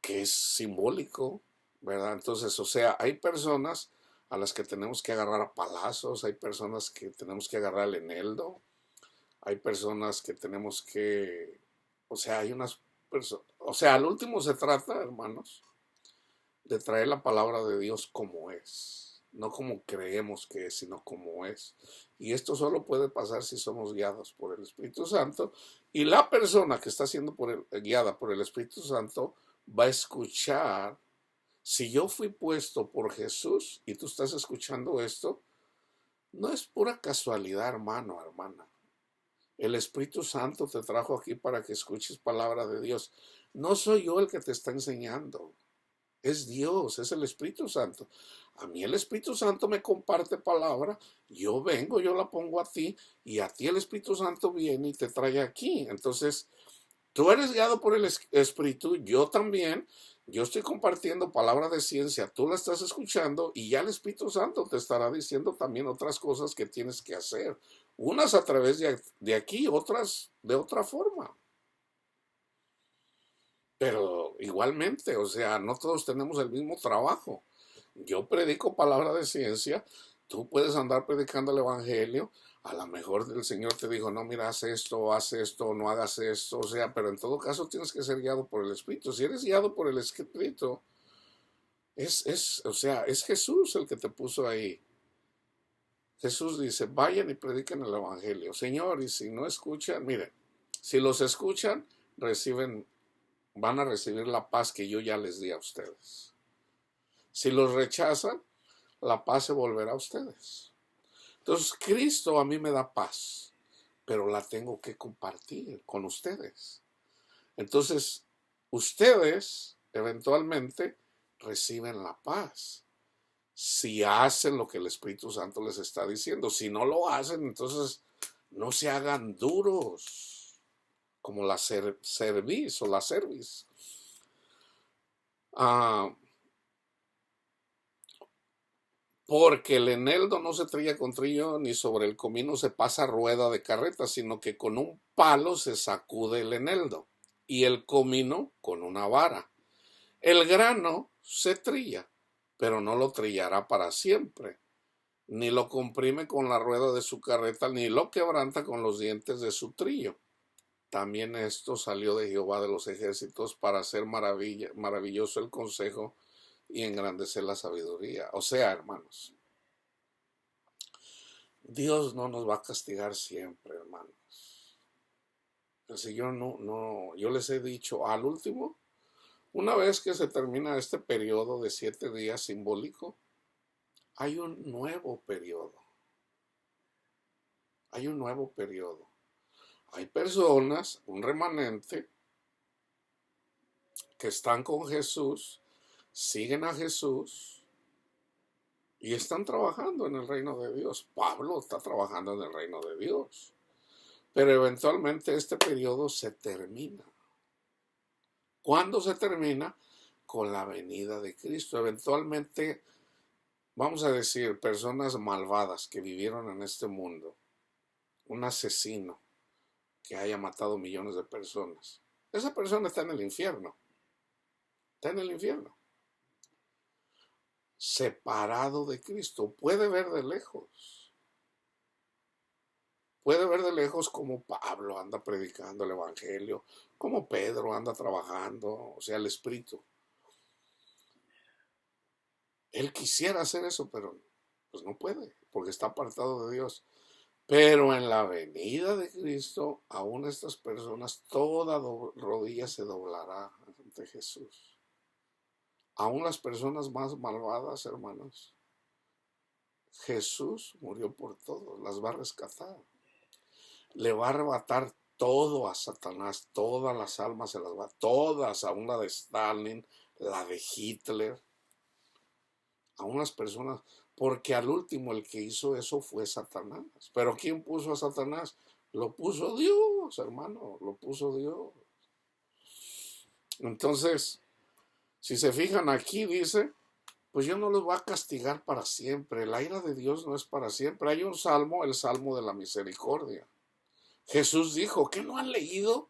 que es simbólico, ¿verdad? Entonces, o sea, hay personas a las que tenemos que agarrar a palazos, hay personas que tenemos que agarrar el eneldo, hay personas que tenemos que, o sea, hay unas personas, o sea, al último se trata, hermanos, de traer la palabra de Dios como es, no como creemos que es, sino como es. Y esto solo puede pasar si somos guiados por el Espíritu Santo, y la persona que está siendo guiada por el Espíritu Santo va a escuchar. Si yo fui puesto por Jesús y tú estás escuchando esto, no es pura casualidad, hermano, hermana. El Espíritu Santo te trajo aquí para que escuches palabra de Dios. No soy yo el que te está enseñando. Es Dios, es el Espíritu Santo. A mí el Espíritu Santo me comparte palabra, yo vengo, yo la pongo a ti, y a ti el Espíritu Santo viene y te trae aquí. Entonces, tú eres guiado por el Espíritu, yo también. Yo estoy compartiendo palabra de ciencia, tú la estás escuchando y ya el Espíritu Santo te estará diciendo también otras cosas que tienes que hacer. Unas a través de aquí, otras de otra forma. Pero igualmente, o sea, no todos tenemos el mismo trabajo. Yo predico palabra de ciencia, tú puedes andar predicando el Evangelio, a lo mejor el Señor te dijo, no, mira, haz esto, no hagas esto, o sea, pero en todo caso tienes que ser guiado por el Espíritu. Si eres guiado por el Espíritu, o sea, es Jesús el que te puso ahí. Jesús dice, vayan y prediquen el Evangelio. Señor, y si no escuchan, miren, si los escuchan, van a recibir la paz que yo ya les di a ustedes. Si los rechazan, la paz se volverá a ustedes. Entonces, Cristo a mí me da paz, pero la tengo que compartir con ustedes. Entonces, ustedes eventualmente reciben la paz si hacen lo que el Espíritu Santo les está diciendo. Si no lo hacen, entonces no se hagan duros como la cerviz o la cerviz. Porque el eneldo no se trilla con trillo, ni sobre el comino se pasa rueda de carreta, sino que con un palo se sacude el eneldo, y el comino con una vara. El grano se trilla, pero no lo trillará para siempre, ni lo comprime con la rueda de su carreta, ni lo quebranta con los dientes de su trillo. También esto salió de Jehová de los ejércitos para hacer maravilloso el consejo y engrandecer la sabiduría. O sea, hermanos, Dios no nos va a castigar siempre, hermanos. El Señor yo les he dicho al último, una vez que se termina este periodo de 7 días simbólico, hay un nuevo periodo. Hay un nuevo periodo. Hay personas, un remanente, que están con Jesús, siguen a Jesús y están trabajando en el reino de Dios. Pablo está trabajando en el reino de Dios. Pero eventualmente este periodo se termina. ¿Cuándo se termina? Con la venida de Cristo. Eventualmente, vamos a decir, personas malvadas que vivieron en este mundo, un asesino, que haya matado millones de personas. Esa persona está en el infierno. Está en el infierno. Separado de Cristo. Puede ver de lejos. Puede ver de lejos como Pablo anda predicando el evangelio, como Pedro anda trabajando, o sea, el Espíritu. Él quisiera hacer eso, pero pues no puede, porque está apartado de Dios. Pero en la venida de Cristo, aún estas personas, toda rodilla se doblará ante Jesús. Aún las personas más malvadas, hermanos, Jesús murió por todos, las va a rescatar. Le va a arrebatar todo a Satanás, todas las almas se las va, todas, aún la de Stalin, la de Hitler, aún las personas, porque al último el que hizo eso fue Satanás. Pero ¿quién puso a Satanás? Lo puso Dios, hermano, lo puso Dios. Entonces, si se fijan aquí, dice, pues yo no los voy a castigar para siempre. La ira de Dios no es para siempre. Hay un salmo, el salmo de la misericordia. Jesús dijo, ¿qué no han leído?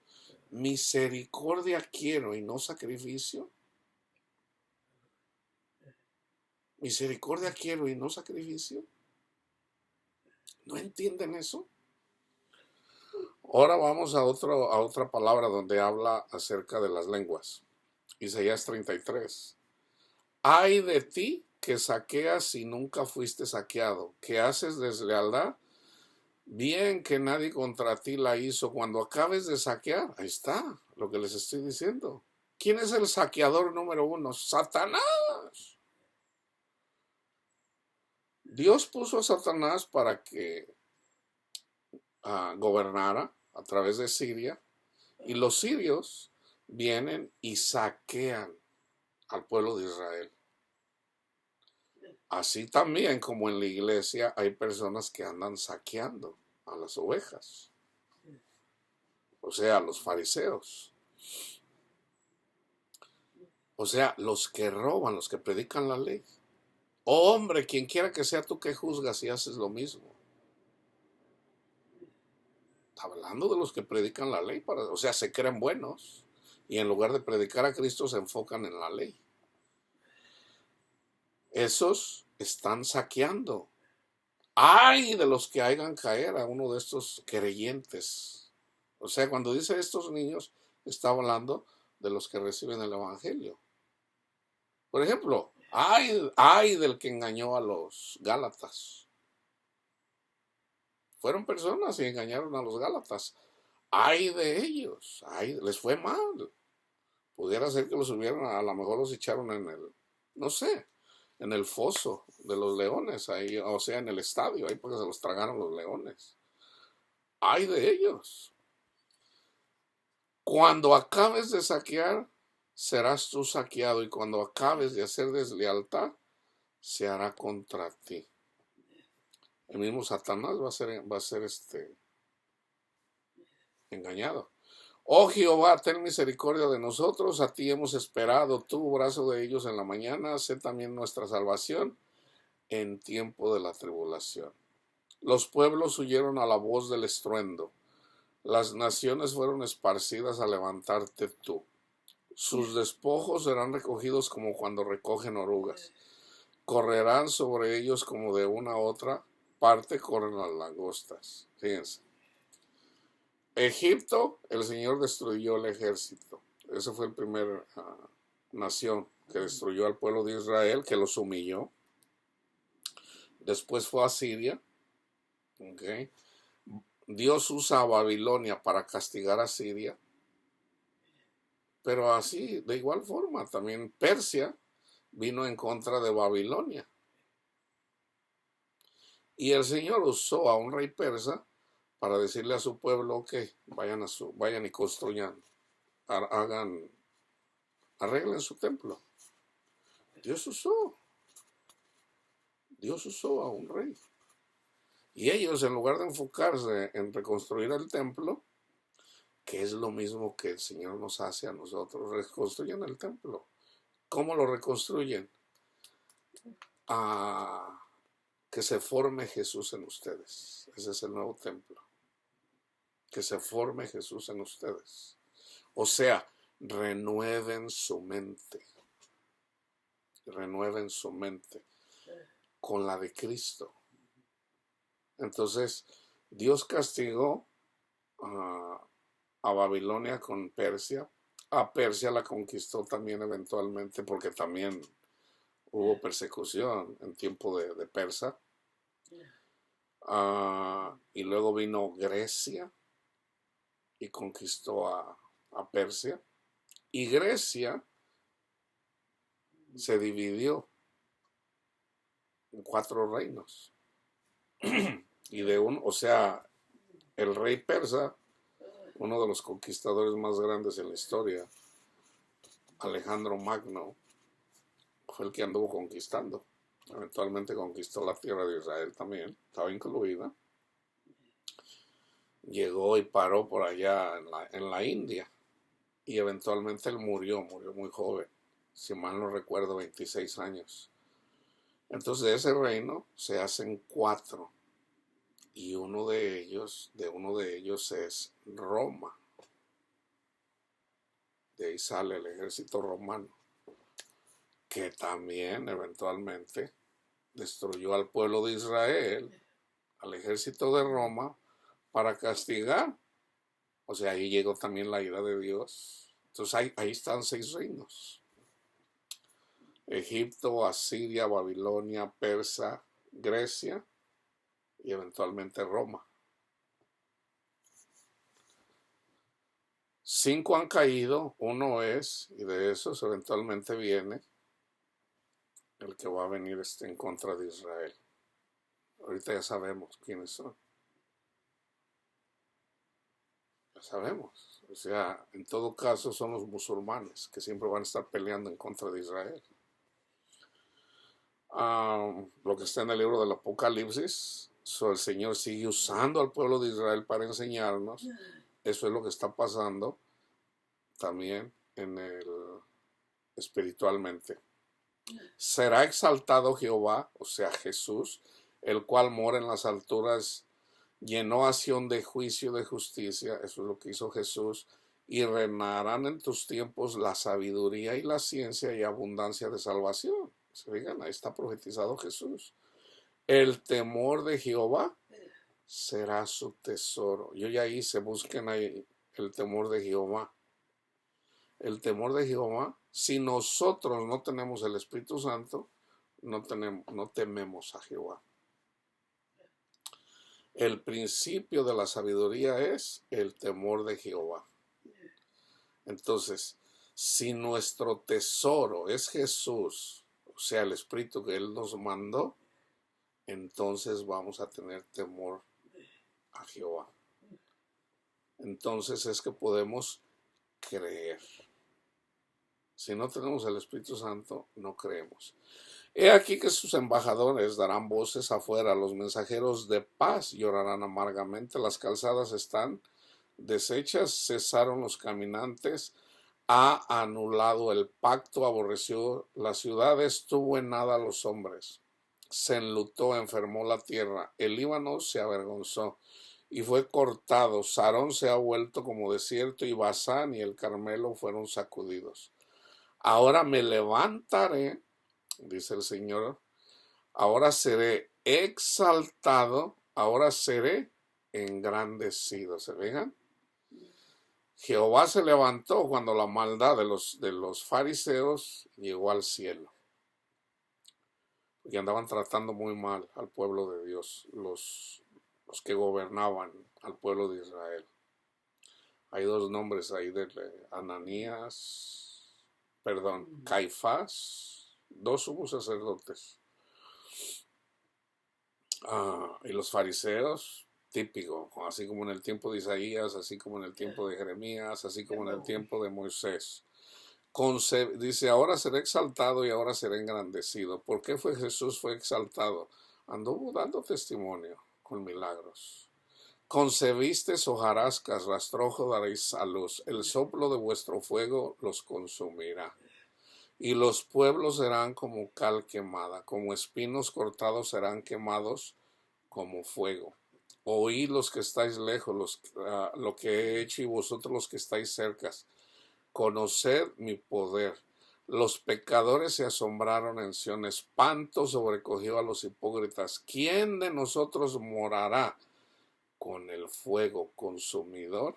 Misericordia quiero y no sacrificio. Misericordia quiero y no sacrificio. ¿No entienden eso? Ahora vamos a otra palabra donde habla acerca de las lenguas. Isaías 33. Ay de ti que saqueas y nunca fuiste saqueado, que haces deslealtad, bien que nadie contra ti la hizo. Cuando acabes de saquear, ahí está lo que les estoy diciendo. ¿Quién es el saqueador número uno? Satanás. Dios puso a Satanás para que gobernara a través de Siria, y los sirios vienen y saquean al pueblo de Israel. Así también como en la iglesia hay personas que andan saqueando a las ovejas, o sea, a los fariseos, o sea, los que roban, los que predican la ley. Oh, hombre, quien quiera que sea tú que juzgas y haces lo mismo. Está hablando de los que predican la ley, o sea, se creen buenos y en lugar de predicar a Cristo se enfocan en la ley. Esos están saqueando. ¡Ay de los que hagan caer a uno de estos creyentes! O sea, cuando dice estos niños, está hablando de los que reciben el evangelio. Por ejemplo, ¡ay del que engañó a los Gálatas! Fueron personas y engañaron a los Gálatas. ¡Ay de ellos! ¡Ay, les fue mal! Pudiera ser que los hubieran, a lo mejor los echaron en el, no sé, en el foso de los leones, ahí, o sea, en el estadio, ahí porque se los tragaron los leones. ¡Ay de ellos! Cuando acabes de saquear, serás tú saqueado, y cuando acabes de hacer deslealtad, se hará contra ti. El mismo Satanás va a ser engañado. Oh Jehová, ten misericordia de nosotros, a ti hemos esperado, tu brazo de ellos en la mañana, sé también nuestra salvación en tiempo de la tribulación. Los pueblos huyeron a la voz del estruendo, las naciones fueron esparcidas a levantarte tú. Sus despojos serán recogidos como cuando recogen orugas. Correrán sobre ellos como de una a otra parte corren las langostas. Fíjense. Egipto, el Señor destruyó el ejército. Esa fue la primera nación que destruyó al pueblo de Israel, que los humilló. Después fue a Siria. Okay. Dios usa a Babilonia para castigar a Siria. Pero así, de igual forma, también Persia vino en contra de Babilonia. Y el Señor usó a un rey persa para decirle a su pueblo que vayan y construyan, arreglen su templo. Dios usó a un rey. Y ellos, en lugar de enfocarse en reconstruir el templo, que es lo mismo que el Señor nos hace a nosotros, reconstruyen el templo. ¿Cómo lo reconstruyen? Que se forme Jesús en ustedes. Ese es el nuevo templo. que se forme Jesús en ustedes. O sea, renueven su mente con la de Cristo. Entonces, Dios castigó a Babilonia con Persia. A Persia la conquistó también eventualmente, porque también hubo persecución en tiempo de Persa. Y luego vino Grecia y conquistó a Persia. Y Grecia se dividió en 4 reinos. Y o sea, el rey persa, uno de los conquistadores más grandes en la historia, Alejandro Magno, fue el que anduvo conquistando. Eventualmente conquistó la tierra de Israel también, estaba incluida. Llegó y paró por allá en la India. Y eventualmente él murió muy joven, si mal no recuerdo, 26 años. Entonces de ese reino se hacen 4. Y uno de ellos es Roma. De ahí sale el ejército romano, que también eventualmente destruyó al pueblo de Israel, al ejército de Roma, para castigar. O sea, ahí llegó también la ira de Dios. Entonces ahí están 6 reinos. Egipto, Asiria, Babilonia, Persa, Grecia y eventualmente Roma. 5 han caído, 1 es, y de esos eventualmente viene el que va a venir en contra de Israel. Ahorita ya sabemos quiénes son. Ya sabemos. O sea, en todo caso son los musulmanes que siempre van a estar peleando en contra de Israel. Lo que está en el libro del Apocalipsis, el Señor sigue usando al pueblo de Israel para enseñarnos. Eso es lo que está pasando también espiritualmente. Será exaltado Jehová, o sea Jesús, el cual mora en las alturas, llenó a Sión de juicio, de justicia. Eso es lo que hizo Jesús. Y reinarán en tus tiempos la sabiduría y la ciencia y abundancia de salvación. Se fijan, ahí está profetizado Jesús. El temor de Jehová será su tesoro. Yo ya hice, busquen ahí el temor de Jehová. El temor de Jehová, si nosotros no tenemos el Espíritu Santo, no tememos a Jehová. El principio de la sabiduría es el temor de Jehová. Entonces, si nuestro tesoro es Jesús, o sea, el Espíritu que Él nos mandó, entonces vamos a tener temor a Jehová. Entonces es que podemos creer. Si no tenemos el Espíritu Santo, no creemos. He aquí que sus embajadores darán voces afuera, los mensajeros de paz llorarán amargamente, las calzadas están deshechas, cesaron los caminantes, ha anulado el pacto, aborreció las ciudades, tuvo en nada a los hombres, se enlutó, enfermó la tierra, el Líbano se avergonzó y fue cortado, Sarón se ha vuelto como desierto y Basán y el Carmelo fueron sacudidos. Ahora me levantaré, dice el Señor, ahora seré exaltado, ahora seré engrandecido. ¿Se fijan? Jehová se levantó cuando la maldad de los fariseos llegó al cielo. Porque andaban tratando muy mal al pueblo de Dios, los que gobernaban al pueblo de Israel. Hay 2 nombres ahí de Caifás, 2 sumos sacerdotes. Y los fariseos, típico, así como en el tiempo de Isaías, así como en el tiempo de Jeremías, así como en el tiempo de Moisés. Dice, ahora será exaltado y ahora será engrandecido. ¿Por qué Jesús fue exaltado? Anduvo dando testimonio con milagros. Concebisteis hojarascas, rastrojo daréis a luz. El soplo de vuestro fuego los consumirá. Y los pueblos serán como cal quemada, como espinos cortados serán quemados como fuego. Oíd los que estáis lejos, lo que he hecho, y vosotros los que estáis cerca. Conoced mi poder. Los pecadores se asombraron en Sión, espanto sobrecogió a los hipócritas. ¿Quién de nosotros morará con el fuego consumidor?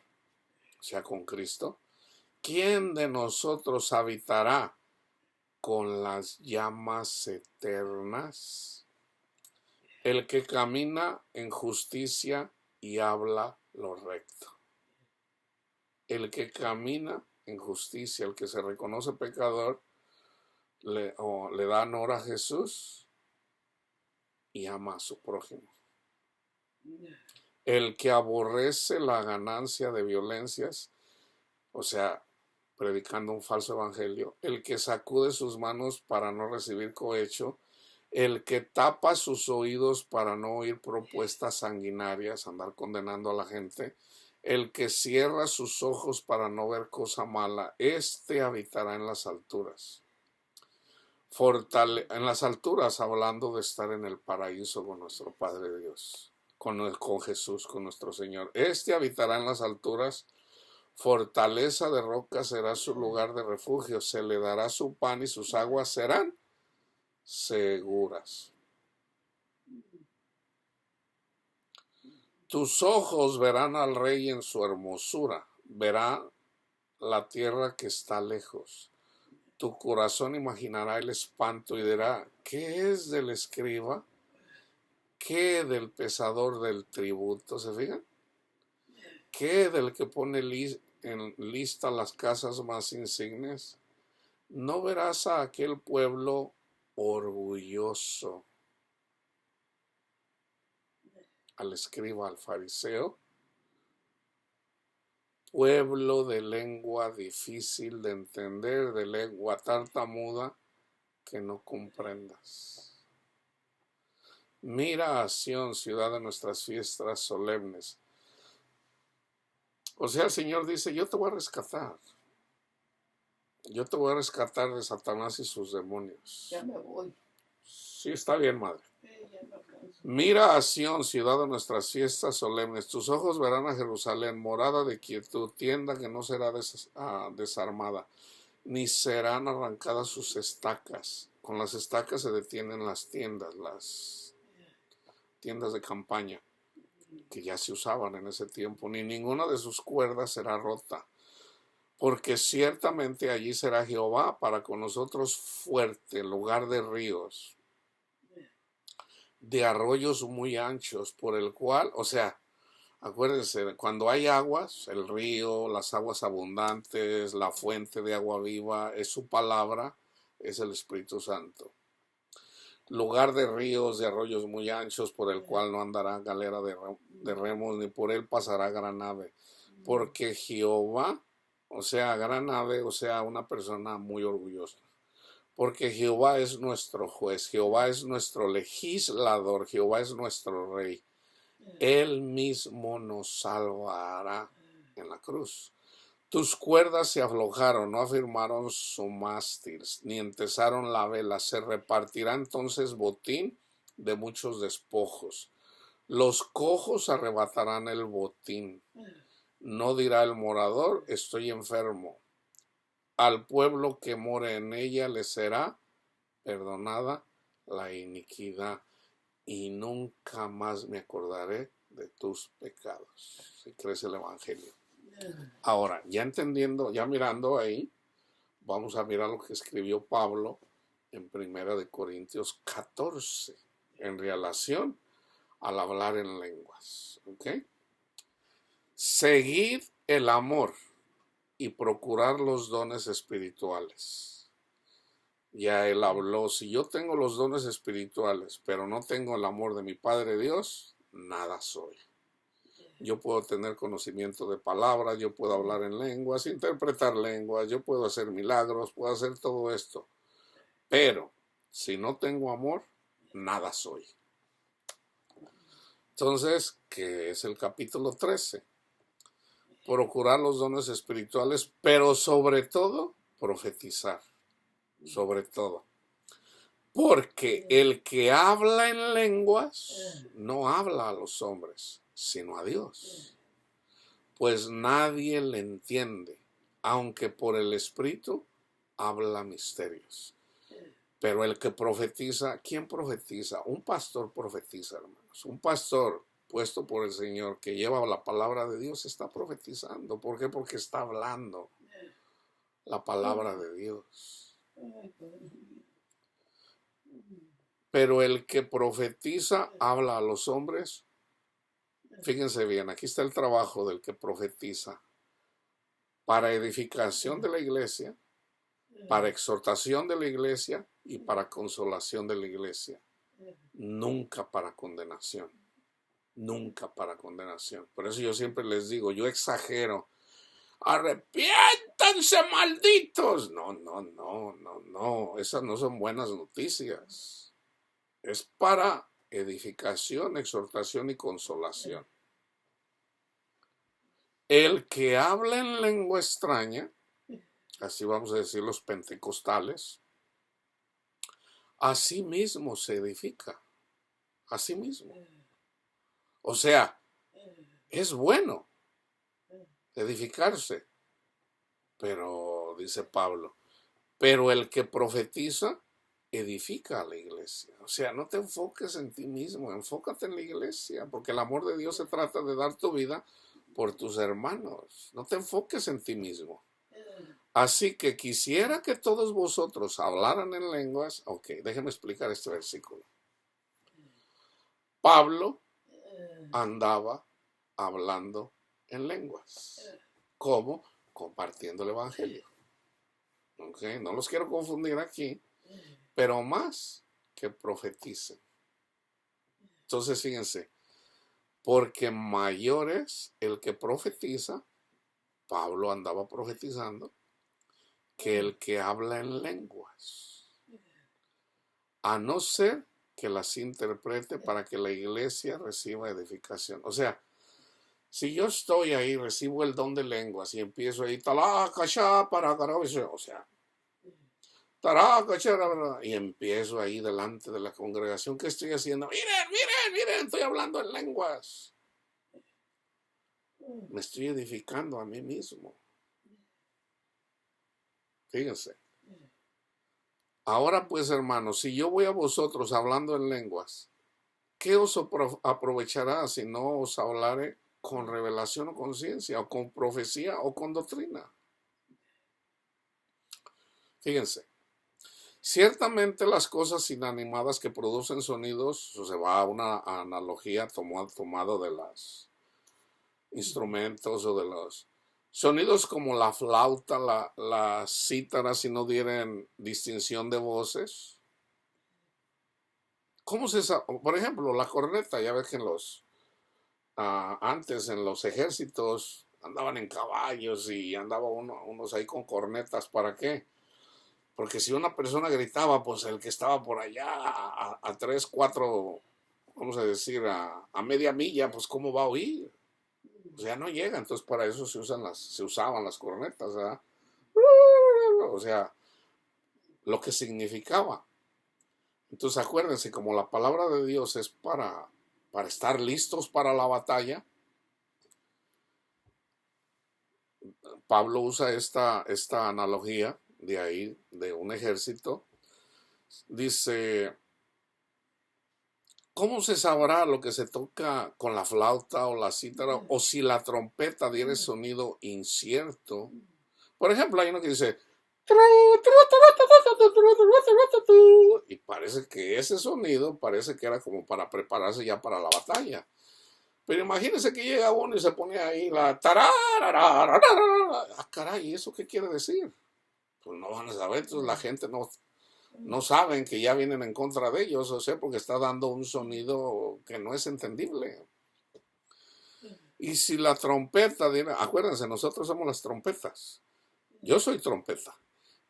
O sea, con Cristo. ¿Quién de nosotros habitará con las llamas eternas? El que camina en justicia y habla lo recto. El que camina en justicia, el que se reconoce pecador, le da honor a Jesús y ama a su prójimo. El que aborrece la ganancia de violencias, o sea, predicando un falso evangelio, el que sacude sus manos para no recibir cohecho, el que tapa sus oídos para no oír propuestas sanguinarias, andar condenando a la gente, el que cierra sus ojos para no ver cosa mala, éste habitará en las alturas. En las alturas, hablando de estar en el paraíso con nuestro Padre Dios, con Jesús, con nuestro Señor. Este habitará en las alturas, fortaleza de roca será su lugar de refugio, se le dará su pan y sus aguas serán seguras. Tus ojos verán al Rey en su hermosura, verá la tierra que está lejos. Tu corazón imaginará el espanto y dirá, ¿qué es del escriba? ¿Qué del pesador del tributo? ¿Se fijan? ¿Qué del que pone en lista las casas más insignes? ¿No verás a aquel pueblo orgulloso, al escriba, al fariseo? Pueblo de lengua difícil de entender, de lengua tartamuda que no comprendas. Mira a Sión, ciudad de nuestras fiestas solemnes. O sea, el Señor dice, yo te voy a rescatar. Yo te voy a rescatar de Satanás y sus demonios. Ya me voy. Sí, está bien, madre. Ya no alcanzo. Mira a Sión, ciudad de nuestras fiestas solemnes. Tus ojos verán a Jerusalén, morada de quietud, tienda que no será desarmada, ni serán arrancadas sus estacas. Con las estacas se detienen las tiendas de campaña, que ya se usaban en ese tiempo, ni ninguna de sus cuerdas será rota. Porque ciertamente allí será Jehová para con nosotros fuerte, lugar de ríos, de arroyos muy anchos, por el cual, o sea, acuérdense, cuando hay aguas, el río, las aguas abundantes, la fuente de agua viva, es su palabra, es el Espíritu Santo. Lugar de ríos, de arroyos muy anchos, por el cual no andará galera de remos, ni por él pasará gran nave. Porque Jehová, o sea, gran nave, o sea, una persona muy orgullosa. Porque Jehová es nuestro juez, Jehová es nuestro legislador, Jehová es nuestro rey. Él mismo nos salvará en la cruz. Tus cuerdas se aflojaron, no afirmaron su mástil, ni entesaron la vela. Se repartirá entonces botín de muchos despojos. Los cojos arrebatarán el botín. No dirá el morador, estoy enfermo. Al pueblo que more en ella le será perdonada la iniquidad, y nunca más me acordaré de tus pecados. Si crees el Evangelio. Ahora, ya entendiendo, ya mirando ahí, vamos a mirar lo que escribió Pablo en 1 Corintios 14, en relación al hablar en lenguas. ¿Ok? Seguid el amor y procurar los dones espirituales. Ya él habló, si yo tengo los dones espirituales, pero no tengo el amor de mi Padre Dios, nada soy. Yo puedo tener conocimiento de palabras, yo puedo hablar en lenguas, interpretar lenguas, yo puedo hacer milagros, puedo hacer todo esto. Pero si no tengo amor, nada soy. Entonces, ¿qué es el capítulo 13? Procurar los dones espirituales, pero sobre todo, profetizar. Sobre todo. Porque el que habla en lenguas no habla a los hombres, sino a Dios. Pues nadie le entiende, aunque por el Espíritu habla misterios. Pero el que profetiza, ¿quién profetiza? Un pastor profetiza, hermanos. Un pastor puesto por el Señor que lleva la palabra de Dios está profetizando. ¿Por qué? Porque está hablando la palabra de Dios. Pero el que profetiza habla a los hombres. Fíjense bien, aquí está el trabajo del que profetiza. Para edificación de la iglesia, para exhortación de la iglesia y para consolación de la iglesia. Nunca para condenación. Nunca para condenación. Por eso yo siempre les digo, yo exagero. ¡Arrepiéntanse, malditos! No. Esas no son buenas noticias. Es para edificación, exhortación y consolación. El que habla en lengua extraña, así vamos a decir los pentecostales, así mismo se edifica. Así mismo. O sea, es bueno edificarse. Pero, dice Pablo, pero el que profetiza edifica a la iglesia. O sea, no te enfoques en ti mismo, enfócate en la iglesia, porque el amor de Dios se trata de dar tu vida por tus hermanos. No te enfoques en ti mismo. Así que quisiera que todos vosotros hablaran en lenguas. Ok, déjenme explicar este versículo. Pablo andaba hablando en lenguas. ¿Cómo? Compartiendo el evangelio. Ok, no los quiero confundir aquí, pero más que profeticen. Entonces, fíjense, porque mayor es el que profetiza, Pablo andaba profetizando, que el que habla en lenguas, a no ser que las interprete para que la iglesia reciba edificación. O sea, si yo estoy ahí, recibo el don de lenguas y empiezo ahí, o sea, y empiezo ahí delante de la congregación, ¿qué estoy haciendo? Miren, estoy hablando en lenguas. Me estoy edificando a mí mismo. Fíjense. Ahora pues, hermanos, si yo voy a vosotros hablando en lenguas, ¿qué os aprovechará si no os hablaré con revelación o conciencia, o con profecía o con doctrina? Fíjense. Ciertamente las cosas inanimadas que producen sonidos, se va a una analogía tomado de los instrumentos o de los sonidos como la flauta, la cítara, si no dieran distinción de voces. ¿Cómo se sabe? Por ejemplo, la corneta, ya ves que antes en los ejércitos andaban en caballos y andaba unos ahí con cornetas. ¿Para qué? Porque si una persona gritaba, pues el que estaba por allá a 3, 4, vamos a decir, a media milla, pues ¿cómo va a oír? O sea, no llega. Entonces para eso se usaban las cornetas, ¿verdad? O sea, lo que significaba. Entonces acuérdense, como la palabra de Dios es para estar listos para la batalla, Pablo usa esta analogía de ahí, de un ejército. Dice, ¿cómo se sabrá lo que se toca con la flauta o la cítara, o si la trompeta diere sonido incierto? Por ejemplo, hay uno que dice, y parece que ese sonido parece que era como para prepararse ya para la batalla. Pero imagínense que llega uno y se pone ahí la tararara. Ah, caray, ¿eso qué quiere decir? Pues no van a saber. Entonces la gente no saben que ya vienen en contra de ellos, o sea, porque está dando un sonido que no es entendible. Y si la trompeta, acuérdense, nosotros somos las trompetas. Yo soy trompeta.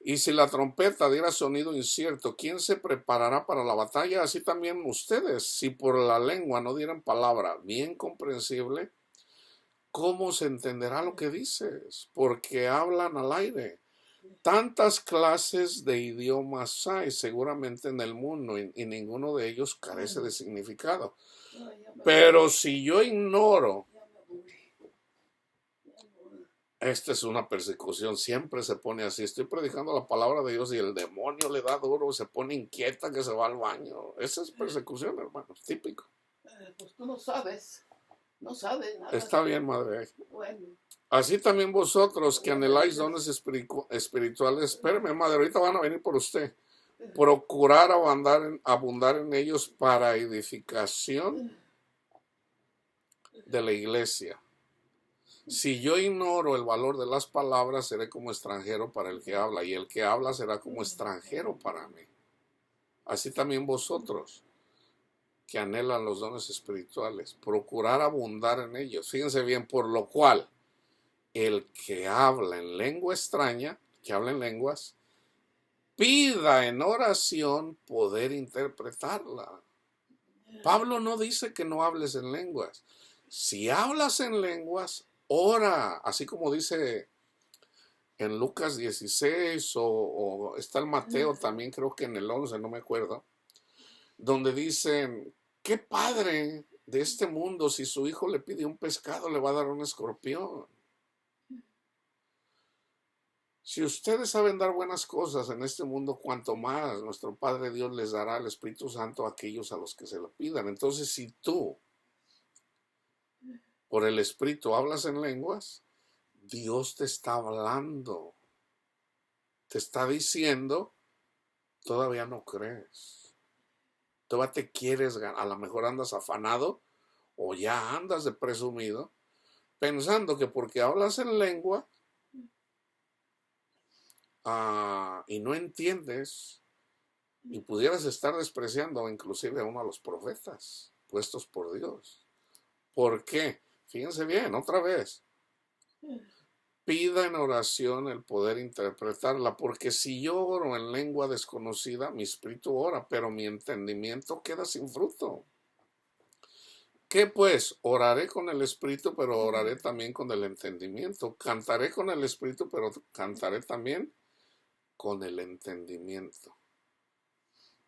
Y si la trompeta diera sonido incierto, ¿quién se preparará para la batalla? Así también ustedes, si por la lengua no dieran palabra bien comprensible, ¿cómo se entenderá lo que dices? Porque hablan al aire. Tantas clases de idiomas hay seguramente en el mundo y ninguno de ellos carece de significado. Pero si yo ignoro, esta es una persecución, siempre se pone así. Estoy predicando la palabra de Dios y el demonio le da duro, se pone inquieta que se va al baño. Esa es persecución, hermanos, típico. Pues tú no sabes nada. Está bien, madre. Bueno, Así también vosotros que anheláis dones espirituales, espérame, madre, ahorita van a venir por usted. Procurar abundar en ellos para edificación de la iglesia. Si yo ignoro el valor de las palabras, seré como extranjero para el que habla, y el que habla será como extranjero para mí. Así también vosotros, que anhelan los dones espirituales, procurar abundar en ellos. Fíjense bien, por lo cual, el que habla en lengua extraña, que habla en lenguas, pida en oración poder interpretarla. Pablo no dice que no hables en lenguas. Si hablas en lenguas, ora, así como dice en Lucas 16 o está el Mateo también, creo que en el 11, no me acuerdo, donde dicen, qué padre de este mundo, si su hijo le pide un pescado, le va a dar un escorpión. Si ustedes saben dar buenas cosas en este mundo, cuanto más nuestro Padre Dios les dará el Espíritu Santo a aquellos a los que se lo pidan. Entonces, si tú, por el Espíritu, hablas en lenguas, Dios te está hablando, te está diciendo, todavía no crees, todavía te quieres ganar, a lo mejor andas afanado o ya andas de presumido, pensando que porque hablas en lengua y no entiendes, y pudieras estar despreciando inclusive a uno de los profetas puestos por Dios. ¿Por qué? Fíjense bien, otra vez. Pida en oración el poder interpretarla, porque si yo oro en lengua desconocida, mi espíritu ora, pero mi entendimiento queda sin fruto. ¿Qué pues? Oraré con el espíritu, pero oraré también con el entendimiento. Cantaré con el espíritu, pero cantaré también con el entendimiento.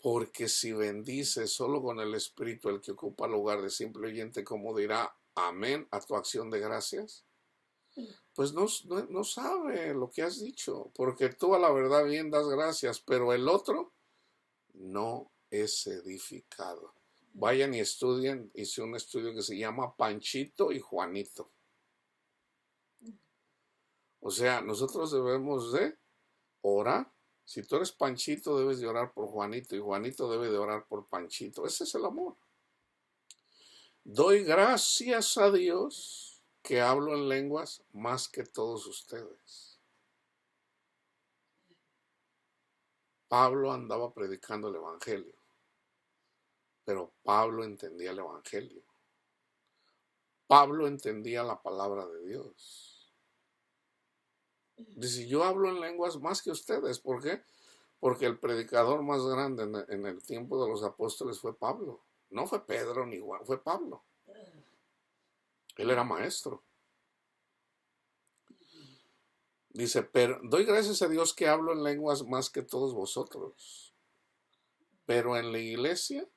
Porque si bendice solo con el espíritu el que ocupa lugar de simple oyente, ¿cómo dirá amén a tu acción de gracias? Pues no sabe lo que has dicho, porque tú a la verdad bien das gracias, pero el otro no es edificado. Vayan y estudien, hice un estudio que se llama Panchito y Juanito. O sea, nosotros debemos de orar. Si tú eres Panchito, debes de orar por Juanito, y Juanito debe de orar por Panchito. Ese es el amor. Doy gracias a Dios que hablo en lenguas más que todos ustedes. Pablo andaba predicando el Evangelio, pero Pablo entendía el Evangelio. Pablo entendía la palabra de Dios. Dice, yo hablo en lenguas más que ustedes. ¿Por qué? Porque el predicador más grande en el tiempo de los apóstoles fue Pablo. No fue Pedro ni Juan, fue Pablo. Él era maestro. Dice, pero doy gracias a Dios que hablo en lenguas más que todos vosotros. Pero en la iglesia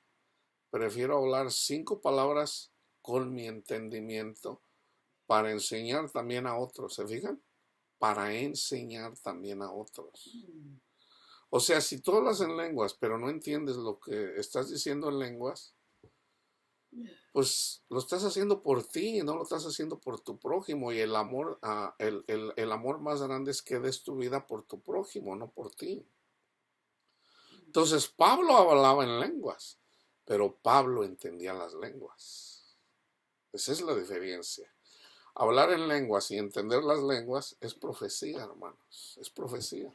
prefiero hablar 5 palabras con mi entendimiento para enseñar también a otros. ¿Se fijan? Para enseñar también a otros. O sea, si tú hablas en lenguas, pero no entiendes lo que estás diciendo en lenguas, pues lo estás haciendo por ti, no lo estás haciendo por tu prójimo. Y el amor, el amor más grande es que des tu vida por tu prójimo, no por ti. Entonces Pablo hablaba en lenguas, pero Pablo entendía las lenguas. Esa es la diferencia. Hablar en lenguas y entender las lenguas es profecía, hermanos, es profecía.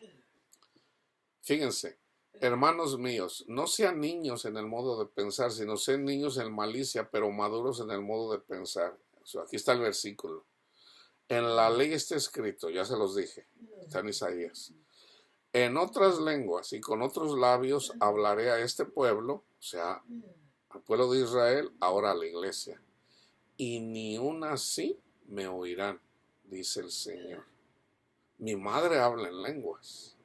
Fíjense, hermanos míos, no sean niños en el modo de pensar, sino sean niños en malicia, pero maduros en el modo de pensar. O sea, aquí está el versículo. En la ley está escrito, ya se los dije, está en Isaías. En otras lenguas y con otros labios hablaré a este pueblo, o sea, al pueblo de Israel, ahora a la iglesia. Y ni una así me oirán, dice el Señor. Mi madre habla en lenguas.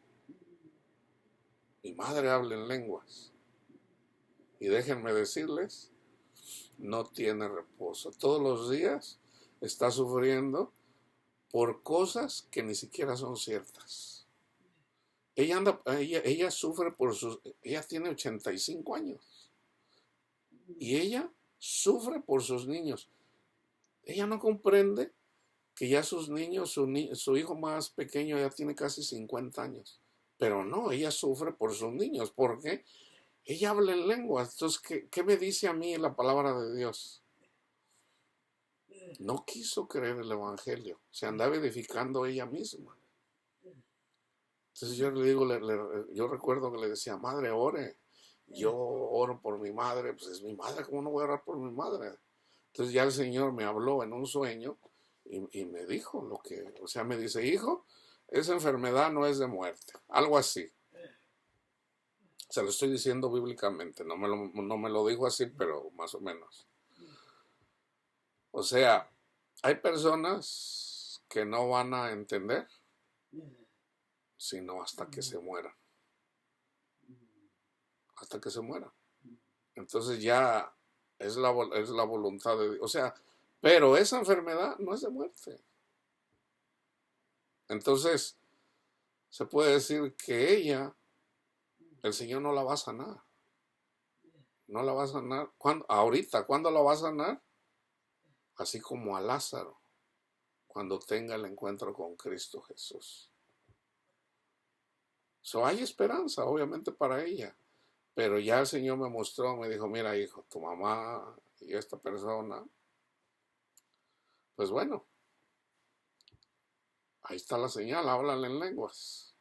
Mi madre habla en lenguas. Y déjenme decirles, no tiene reposo. Todos los días está sufriendo por cosas que ni siquiera son ciertas. Ella sufre ella tiene 85 años. Y ella sufre por sus niños. Ella no comprende que ya sus niños, su hijo más pequeño ya tiene casi 50 años. Pero no, ella sufre por sus niños. ¿Por qué? Ella habla en lenguas. Entonces, ¿qué me dice a mí la palabra de Dios? No quiso creer el evangelio. Se andaba edificando ella misma. Entonces yo le digo, yo recuerdo que le decía, madre, ore. Yo oro por mi madre. Pues es mi madre, ¿cómo no voy a orar por mi madre? Entonces ya el Señor me habló en un sueño y me dijo o sea, me dice, hijo, esa enfermedad no es de muerte. Algo así. Se lo estoy diciendo bíblicamente, no me lo dijo así, pero más o menos. O sea, hay personas que no van a entender sino hasta que se mueran. Hasta que se mueran. Entonces ya es la voluntad de Dios. O sea, pero esa enfermedad no es de muerte. Entonces, se puede decir que el Señor no la va a sanar. No la va a sanar. Ahorita, ¿cuándo la va a sanar? Así como a Lázaro, cuando tenga el encuentro con Cristo Jesús. Hay esperanza, obviamente, para ella. Pero ya el Señor me mostró, me dijo, mira, hijo, tu mamá y esta persona, pues bueno, ahí está la señal, háblale en lenguas.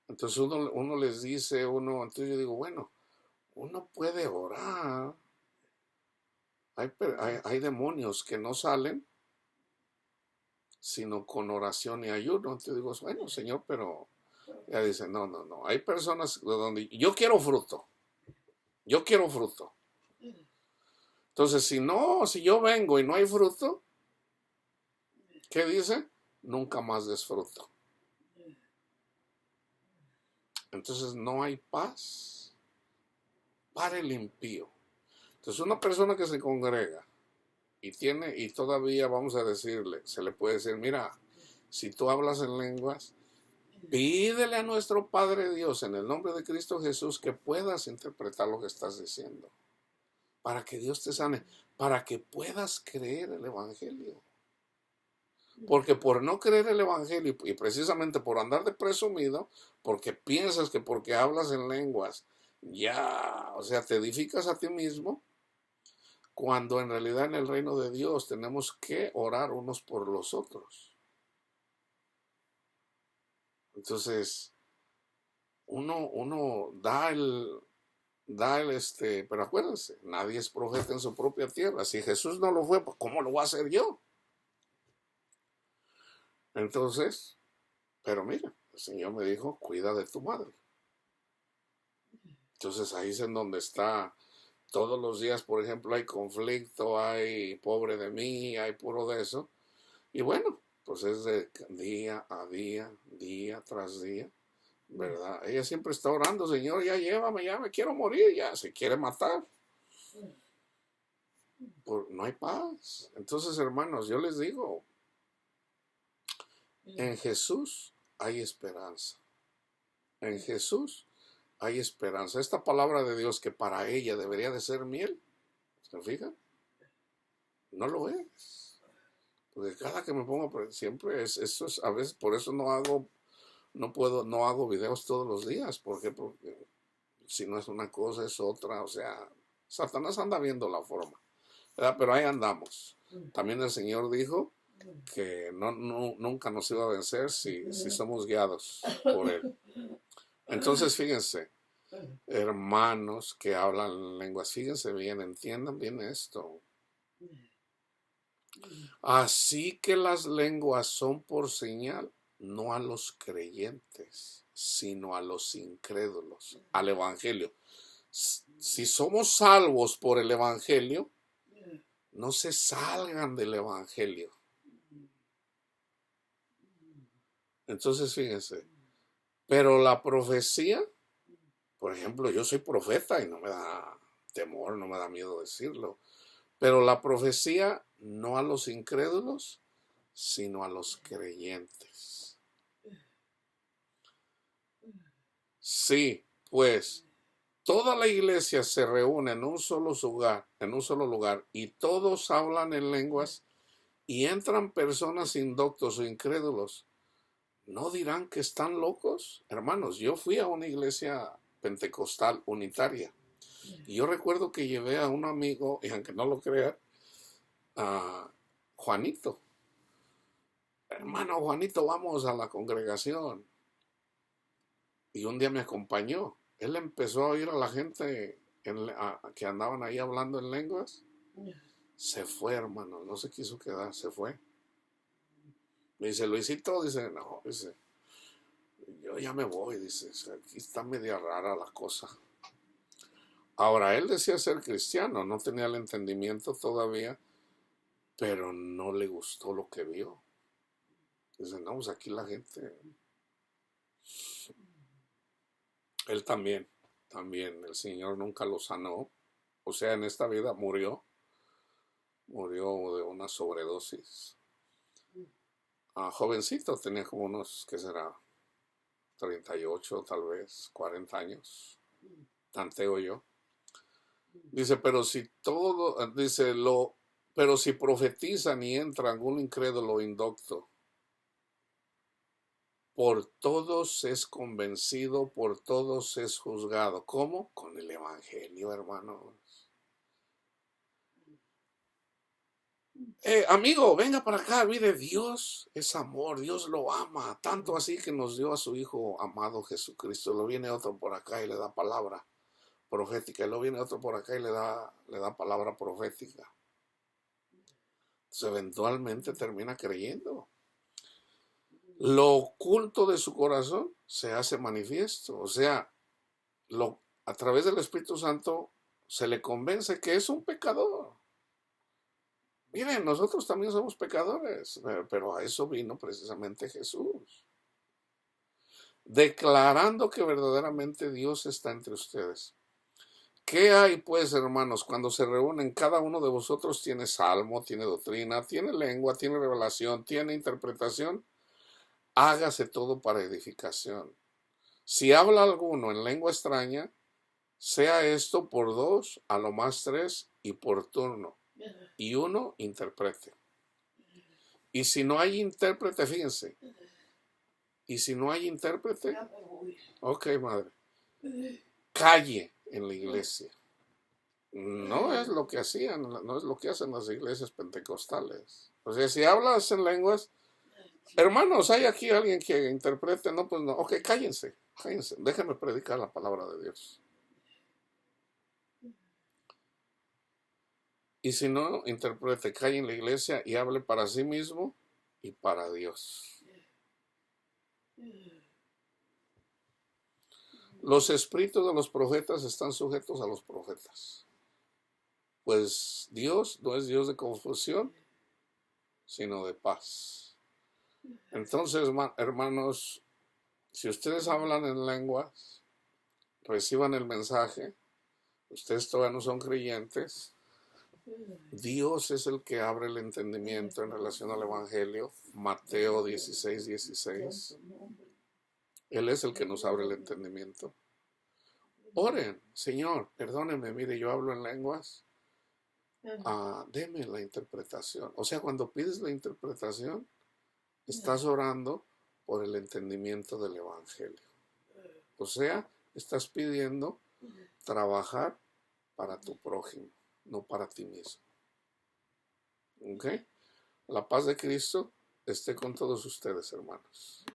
Entonces uno les dice, entonces yo digo, bueno, uno puede orar. Hay demonios que no salen sino con oración y ayuno. Entonces digo, bueno, Señor, pero ella dice, no. Hay personas donde yo quiero fruto. Yo quiero fruto. Entonces, si yo vengo y no hay fruto, ¿qué dice? Nunca más des fruto. Entonces no hay paz para el impío. Entonces una persona que se congrega y todavía vamos a decirle, se le puede decir, mira, si tú hablas en lenguas, pídele a nuestro Padre Dios en el nombre de Cristo Jesús que puedas interpretar lo que estás diciendo, para que Dios te sane, para que puedas creer el evangelio. Porque por no creer el evangelio y precisamente por andar de presumido, porque piensas que porque hablas en lenguas, o sea, te edificas a ti mismo, cuando en realidad en el reino de Dios tenemos que orar unos por los otros. Entonces, uno pero acuérdense, nadie es profeta en su propia tierra. Si Jesús no lo fue, pues ¿cómo lo voy a hacer yo? Entonces, pero mira, el Señor me dijo, cuida de tu madre. Entonces ahí es en donde está. Todos los días, por ejemplo, hay conflicto, hay pobre de mí, hay puro de eso. Y bueno, pues es de día a día, día tras día, ¿verdad? Ella siempre está orando, Señor, ya llévame, ya me quiero morir, ya se quiere matar. No hay paz. Entonces, hermanos, yo les digo, en Jesús hay esperanza. En Jesús hay esperanza. Esta palabra de Dios que para ella debería de ser miel, ¿se fijan? No lo es. Porque cada que me pongo, siempre eso es, a veces por eso no hago videos todos los días. Porque si no es una cosa, es otra. O sea, Satanás anda viendo la forma, ¿verdad? Pero ahí andamos. También el Señor dijo que nunca nos iba a vencer si somos guiados por Él. Entonces, fíjense, hermanos que hablan lenguas, fíjense bien, entiendan bien esto. Así que las lenguas son por señal, no a los creyentes, sino a los incrédulos, al evangelio. Si somos salvos por el evangelio, no se salgan del evangelio. Entonces, fíjense, pero la profecía, por ejemplo, yo soy profeta y no me da temor, no me da miedo decirlo, pero la profecía no a los incrédulos, sino a los creyentes. Sí, pues toda la iglesia se reúne en un solo lugar, y todos hablan en lenguas y entran personas indoctos o incrédulos. ¿No dirán que están locos? Hermanos, yo fui a una iglesia pentecostal unitaria y yo recuerdo que llevé a un amigo, y aunque no lo crea, a Juanito. Hermano Juanito, vamos a la congregación. Y un día me acompañó. Él empezó a oír a la gente que andaban ahí hablando en lenguas. Se fue, hermano, no se quiso quedar, se fue. Me dice, Luisito, dice, no, dice, yo ya me voy, dice, aquí está media rara la cosa. Ahora, él decía ser cristiano, no tenía el entendimiento todavía, pero no le gustó lo que vio. Dice, no, pues aquí la gente, él también, el Señor nunca lo sanó. O sea, en esta vida murió de una sobredosis. Jovencito, tenía como unos, ¿qué será? 38, tal vez, 40 años. Tanteo yo. Dice, pero si profetizan y entra algún incrédulo indocto, por todos es convencido, por todos es juzgado. ¿Cómo? Con el evangelio, hermanos. Amigo, venga para acá, mire, Dios es amor, Dios lo ama, tanto así que nos dio a su Hijo amado Jesucristo. Lo viene otro por acá y le da palabra profética, y lo viene otro por acá y le da palabra profética. Entonces eventualmente termina creyendo. Lo oculto de su corazón se hace manifiesto, o sea, a través del Espíritu Santo se le convence que es un pecador. Miren, nosotros también somos pecadores, pero a eso vino precisamente Jesús, declarando que verdaderamente Dios está entre ustedes. ¿Qué hay pues, hermanos, cuando se reúnen? Cada uno de vosotros tiene salmo, tiene doctrina, tiene lengua, tiene revelación, tiene interpretación. Hágase todo para edificación. Si habla alguno en lengua extraña, sea esto por 2, a lo más 3, y por turno, y uno interprete. Y si no hay intérprete, fíjense. Y si no hay intérprete, ok, madre, calle en la iglesia. No es lo que hacían, no es lo que hacen las iglesias pentecostales. O sea, si hablas en lenguas, hermanos, ¿hay aquí alguien que interprete? No, pues no. Ok, cállense, déjenme predicar la palabra de Dios. Y si no, interprete, calle en la iglesia y hable para sí mismo y para Dios. Los espíritus de los profetas están sujetos a los profetas. Pues Dios no es Dios de confusión, sino de paz. Entonces, hermanos, si ustedes hablan en lenguas, reciban el mensaje, ustedes todavía no son creyentes, Dios es el que abre el entendimiento en relación al Evangelio, Mateo 16:16. Él es el que nos abre el entendimiento. Oren, Señor, perdóneme, mire, yo hablo en lenguas, deme la interpretación. O sea, cuando pides la interpretación, estás orando por el entendimiento del Evangelio. O sea, estás pidiendo trabajar para tu prójimo, no para ti mismo. ¿Ok? La paz de Cristo esté con todos ustedes, hermanos.